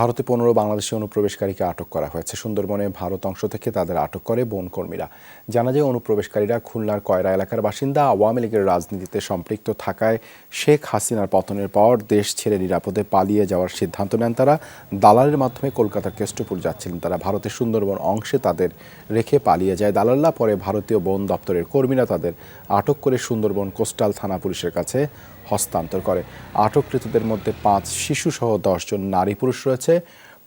ভারতে 15 বাংলাদেশি অনুপ্রবেশকারীকে আটক করা হয়েছে। সুন্দরবনে ভারত অংশ থেকে তাদের আটক করে বনকর্মীরা। জানা যায়, অনুপ্রবেশকারীরা খুলনার কয়রা এলাকার বাসিন্দা। আওয়ামী লীগের রাজনীতিতে সম্পৃক্ত থাকায় শেখ হাসিনার পতনের পর দেশ ছেড়ে নিরাপদে পালিয়ে যাওয়ার সিদ্ধান্ত নেন তারা। দালালের মাধ্যমে কলকাতার কেষ্টপুর যাচ্ছিলেন তারা। ভারতের সুন্দরবন অংশে তাদের রেখে পালিয়ে যায় দালালরা। পরে ভারতীয় বন দপ্তরের কর্মীরা তাদের আটক করে সুন্দরবন কোস্টাল থানা পুলিশের কাছে হস্তান্তর করে। আটককৃতদের মধ্যে 5 শিশুসহ 10 জন নারী পুরুষ রয়েছে।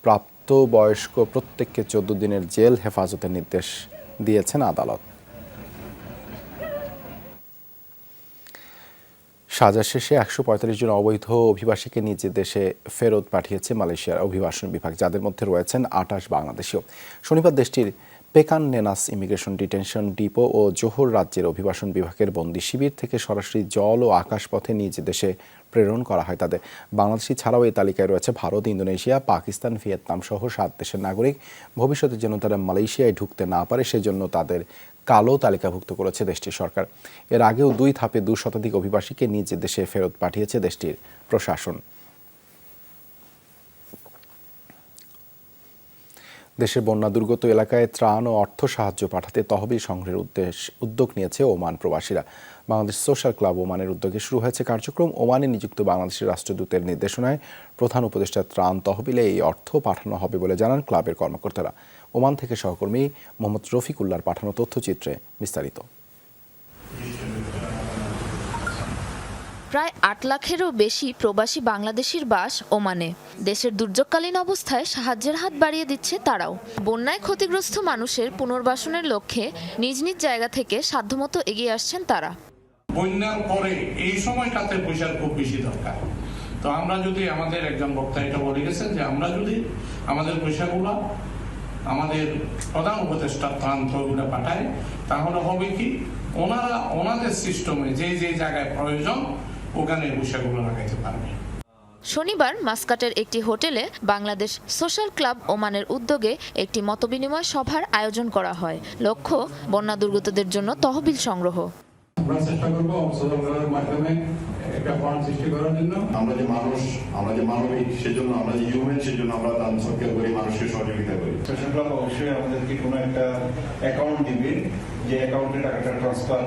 প্রাপ্তবয়স্ক প্রত্যেককে 14 দিনের জেল হেফাজতের নির্দেশ দিয়েছেন আদালত। সাজা শেষে 145 জন অবৈধ অভিবাসীকে নিজ দেশে ফেরত পাঠিয়েছে মালয়েশিয়ার অভিবাসন বিভাগ, যাদের মধ্যে রয়েছেন 28 বাংলাদেশীও। শনিবার দেশটির পেকান নেনাস ইমিগ্রেশন ডিটেনশন ডিপো ও জোহর রাজ্যের অভিবাসন বিভাগের বন্দি শিবির থেকে সরাসরি জল ও আকাশপথে নিজ দেশে প্রেরণ করা হয় তাদের। বাংলাদেশি ছাড়াও এই তালিকায় রয়েছে ভারত, ইন্দোনেশিয়া, পাকিস্তান, ভিয়েতনাম সহ 7 দেশের নাগরিক। ভবিষ্যতে যেন তারা মালয়েশিয়ায় ঢুকতে না পারে সেজন্য তাদের কালো তালিকাভুক্ত করেছে দেশটির সরকার। এর আগেও 2 ধাপে 2 শতাধিক অভিবাসীকে নিজ দেশে ফেরত পাঠিয়েছে দেশটির প্রশাসন। দেশের বন্যা দুর্গত এলাকায় ত্রাণ ও অর্থ সাহায্য পাঠাতে তহবিল সংগ্রহের উদ্যোগ নিয়েছে ওমান প্রবাসীরা। বাংলাদেশ সোশ্যাল ক্লাব ওমানের উদ্যোগে শুরু হয়েছে কার্যক্রম। ওমানে নিযুক্ত বাংলাদেশের রাষ্ট্রদূতের নির্দেশনায় প্রধান উপদেষ্টা ত্রাণ তহবিলে এই অর্থ পাঠানো হবে বলে জানান ক্লাবের কর্মকর্তারা। ওমান থেকে সহকর্মী মোহাম্মদ রফিকুল্লাহর পাঠানো তথ্যচিত্রে বিস্তারিত। প্রায় 8 লাখেরও বেশি প্রবাসী বাংলাদেশির বাস ওমানে। দেশের দুর্যোগকালীন অবস্থায় সাহায্যের হাত বাড়িয়ে দিচ্ছে তারাও। বন্যায় ক্ষতিগ্রস্ত মানুষের পুনর্বাসনের লক্ষ্যে নিজ নিজ জায়গা থেকে সাধ্যমতো এগিয়ে আসছেন তারা। বন্যার পরে এই সময়টাতে পয়সার খুব বেশি দরকার। তো আমরা যদি, আমাদের একজন বক্তা এটা বলে গেছেন যে আমরা যদি আমাদের পয়সাগুলো আমাদের প্রধান উপদেষ্টা ত্রাণ তহবিলে পাঠায়, তাহলে হবে কি, ওনারা ওনাদের সিস্টেমে যে যে জায়গায় প্রয়োজন ওখানে পয়সাগুলো লাগাইতে পারবে। শনিবার মাস্কাটের একটি হোটেলে বাংলাদেশ সোশ্যাল ক্লাব ওমানের উদ্যোগে একটি মতবিনিময় সভার আয়োজন করা হয়। লক্ষ্য, বন্যা দুর্গতদের জন্য তহবিল সংগ্রহ। আমরা চেষ্টা করব অবসরের মাধ্যমে একটা ফান্ড সৃষ্টি করার জন্য। আমরা যে মানুষ, আমরা যে মানবিক, সেজন্য আমরা যে হিউম্যান, সেজন্য আমরা দান সৎকার করি, মানুষকে সহযোগিতা করি। সোশ্যাল ক্লাব অবশ্যই আমাদেরকে কোনো একটা অ্যাকাউন্ট দিবে, যে অ্যাকাউন্টে টাকাটা ট্রান্সফার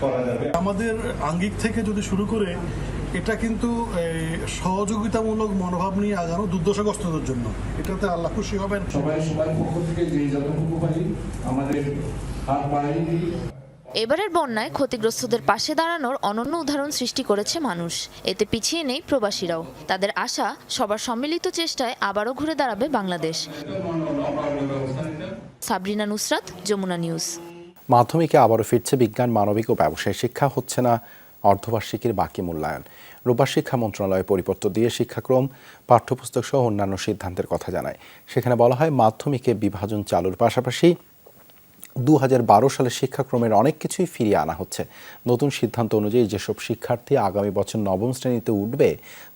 করা যাবে। আমাদের আঙ্গিক থেকে যদি শুরু করে, এটা কিন্তু সহযোগিতামূলক মনোভাব নিয়ে আগানো দুর্দশাগ্রস্তদের জন্য। এটাতে আল্লাহ খুশি হবেন। সবাই পক্ষ থেকে যে যতটুকু পারি আমাদের হাত বাড়িয়ে দিই। এবারের বন্যায় ক্ষতিগ্রস্তদের পাশে দাঁড়ানোর অনন্য উদাহরণ সৃষ্টি করেছে মানুষ। এতে পিছিয়ে নেই প্রবাসীরাও। তাদের আশা, সবার সম্মিলিত চেষ্টায় আবারও ঘুরে দাঁড়াবে বাংলাদেশ। সাবরিনা নুসরাত, যমুনা নিউজ। মাধ্যমিকে আবারও ফিরছে বিজ্ঞান, মানবিক ও ব্যবসায় শিক্ষা। হচ্ছে না অর্ধবার্ষিকীর বাকি মূল্যায়ন। রোববার শিক্ষা মন্ত্রণালয় পরিপত্র দিয়ে শিক্ষাক্রম, পাঠ্যপুস্তক সহ অন্যান্য সিদ্ধান্তের কথা জানায়। সেখানে বলা হয়, মাধ্যমিকে বিভাজন চালুর পাশাপাশি 2012 সালে শিক্ষাক্রমের অনেক কিছুই ফিরিয়ে আনা হচ্ছে। নতুন সিদ্ধান্ত অনুযায়ী যেসব শিক্ষার্থী আগামী বছর নবম শ্রেণীতে উঠবে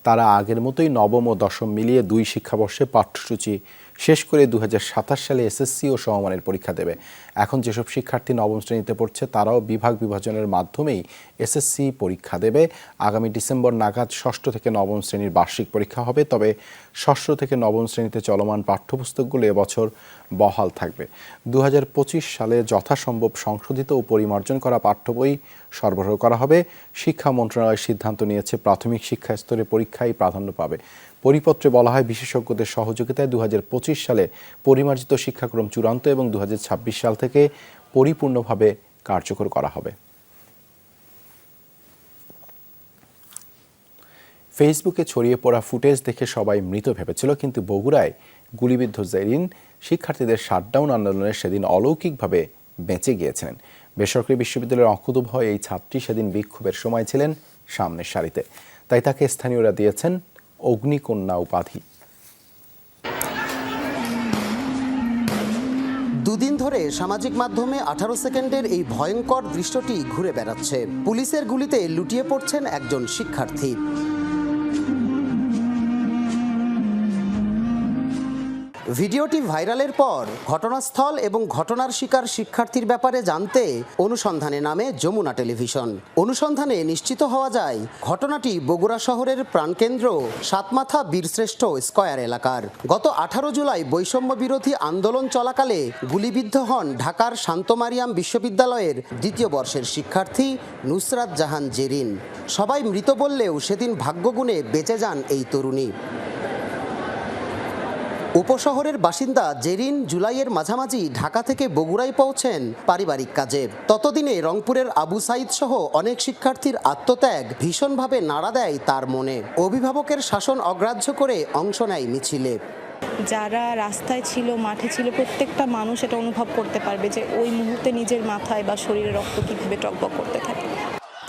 তারা আগের মতোই নবম ও দশম মিলিয়ে 2 শিক্ষাবর্ষে পাঠ্যসূচি শেষ করে 2027 সালে এসএসসি ও সমমানের পরীক্ষা দেবে। এখন যেসব শিক্ষার্থী নবম শ্রেণীতে পড়ছে তারাও বিভাগ বিভাজনের মাধ্যমেই এসএসসি পরীক্ষা দেবে। আগামী ডিসেম্বর নাগাদ ষষ্ঠ থেকে নবম শ্রেণীর বার্ষিক পরীক্ষা হবে। তবে ষষ্ঠ থেকে নবম শ্রেণীতে চলমান পাঠ্যপুস্তকগুলো এবছর বহাল থাকবে। 2025 সালে যথাসম্ভব সংশোধিত ও পরিমার্জন করা পাঠ্য বই সরবরাহ করা হবে। শিক্ষা মন্ত্রণালয় সিদ্ধান্ত নিয়েছে প্রাথমিক শিক্ষা স্তরে পরীক্ষাই প্রাধান্য পাবে। পরিপত্রে বলা হয় বিশেষজ্ঞদের সহযোগিতায় 2025 সালে পরিমার্জিত শিক্ষাক্রম চূড়ান্ত এবং 2026 সাল থেকে পরিপূর্ণভাবে কার্যকর করা হবে। ফেসবুকে ছড়িয়ে পড়া ফুটেজ দেখে সবাই মৃত ভেবেছিল, কিন্তু বগুড়ায় গুলিবিদ্ধ জেরিন শিক্ষার্থীদের শাটডাউন আন্দোলনে সেদিন অলৌকিকভাবে বেঁচে গিয়েছিলেন। বেসরকারি বিশ্ববিদ্যালয়ের অঙ্কুদভয় এই ছাত্রী সেদিন বিক্ষোভের সময় ছিলেন সামনের সারিতে, তাই তাকে স্থানীয়রা দিয়েছেন অগ্নিকন্যা উপাধি। দুদিন ধরে সামাজিক মাধ্যমে 18 সেকেন্ডের এই ভয়ঙ্কর দৃশ্যটি ঘুরে বেড়াচ্ছে। পুলিশের গুলিতে লুটিয়ে পড়ছেন একজন শিক্ষার্থী। ভিডিওটি ভাইরালের পর ঘটনাস্থল এবং ঘটনার শিকার শিক্ষার্থীর ব্যাপারে জানতে অনুসন্ধানে নামে যমুনা টেলিভিশন। অনুসন্ধানে নিশ্চিত হওয়া যায় ঘটনাটি বগুড়া শহরের প্রাণকেন্দ্র সাতমাথা বীরশ্রেষ্ঠ স্কয়ার এলাকার। গত 18 জুলাই বৈষম্য বিরোধী আন্দোলন চলাকালে গুলিবিদ্ধ হন ঢাকার শান্ত মারিয়াম বিশ্ববিদ্যালয়ের 2য় বর্ষের শিক্ষার্থী নুসরাত জাহান জেরিন। সবাই মৃত বললেও সেদিন ভাগ্যগুণে বেঁচে যান এই তরুণী। উপশহরের বাসিন্দা জেরিন জুলাইয়ের মাঝামাঝি ঢাকা থেকে বগুড়ায় পৌঁছেন পারিবারিক কাজে। ততদিনে রংপুরের আবু সাইদ সহ অনেক শিক্ষার্থীর আত্মত্যাগ ভীষণভাবে নাড়া দেয় তার মনে। অভিভাবকের শাসন অগ্রাহ্য করে অংশ নেয় মিছিলে। যারা রাস্তায় ছিল, মাঠে ছিল, প্রত্যেকটা মানুষ এটা অনুভব করতে পারবে যে ওই মুহূর্তে নিজের মাথায় বা শরীরে রক্ত কীভাবে টকবক করতে থাকে।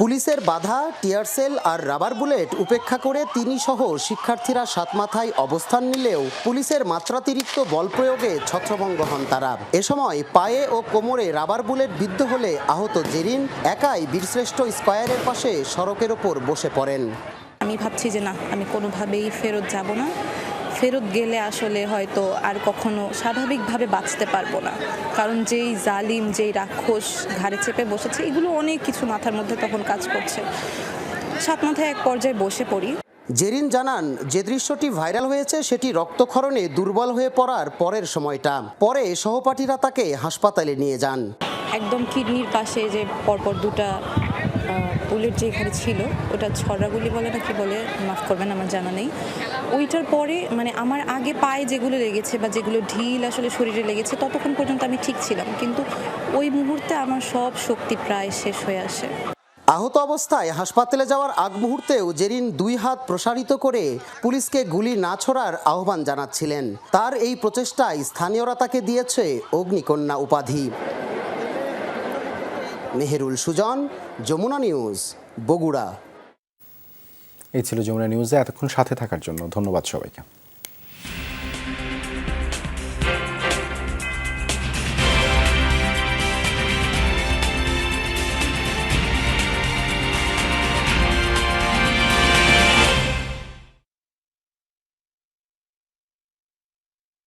পুলিশের বাধা, টিয়ারসেল আর রাবার বুলেট উপেক্ষা করে তিনি সহ শিক্ষার্থীরা সাতমাথায় অবস্থান নিলেও পুলিশের মাত্রাতিরিক্ত বল প্রয়োগে ছত্রভঙ্গ হন তারা। এ সময় পায়ে ও কোমরে রাবার বুলেট বিদ্ধ হলে আহত জেরিন একাই বীরশ্রেষ্ঠ স্কয়ারের পাশে সড়কের ওপর বসে পড়েন। আমি ভাবছি যে না, আমি কোনোভাবেই ফেরত যাব না। ফেরত গেলে আসলে হয়তো আর কখনো স্বাভাবিকভাবে বাঁচতে পারবো না, কারণ যেই জালিম, যেই রাক্ষস ঘাড়ে চেপে বসেছে, এগুলো অনেক কিছু মাথার মধ্যে তখন কাজ করছে। সাতমাথায় এক পর্যায়ে বসে পড়ি। জেরিন জানান, যে দৃশ্যটি ভাইরাল হয়েছে সেটি রক্তক্ষরণে দুর্বল হয়ে পড়ার পরের সময়টা। পরে সহপাঠীরা তাকে হাসপাতালে নিয়ে যান। একদম কিডনির পাশে যে পরপর দুটা বুলেট যেখানে ছিল, ওটা ছড়াগুলি বলে না কি বলে, মাফ করবেন আমার জানা নেই। ওইটার পরে মানে আমার আগে পায়ে যেগুলো লেগেছে বা যেগুলো ঢিল আসলে শরীরে লেগেছে, ততক্ষণ পর্যন্ত আমি ঠিক ছিলাম, কিন্তু ওই মুহূর্তে আমার সব শক্তি প্রায় শেষ হয়ে আসে। আহত অবস্থায় হাসপাতালে যাওয়ার আগ মুহূর্তেও জেরিন 2 হাত প্রসারিত করে পুলিশকে গুলি না ছোড়ার আহ্বান জানাচ্ছিলেন। তার এই প্রচেষ্টায় স্থানীয়রা তাকে দিয়েছে অগ্নিকন্যা উপাধি। মেহেরুল সুজন, যমুনা নিউজ, বগুড়া। এই ছিল যমুনা নিউজে এতক্ষণ সাথে থাকার জন্য ধন্যবাদ সবাইকে।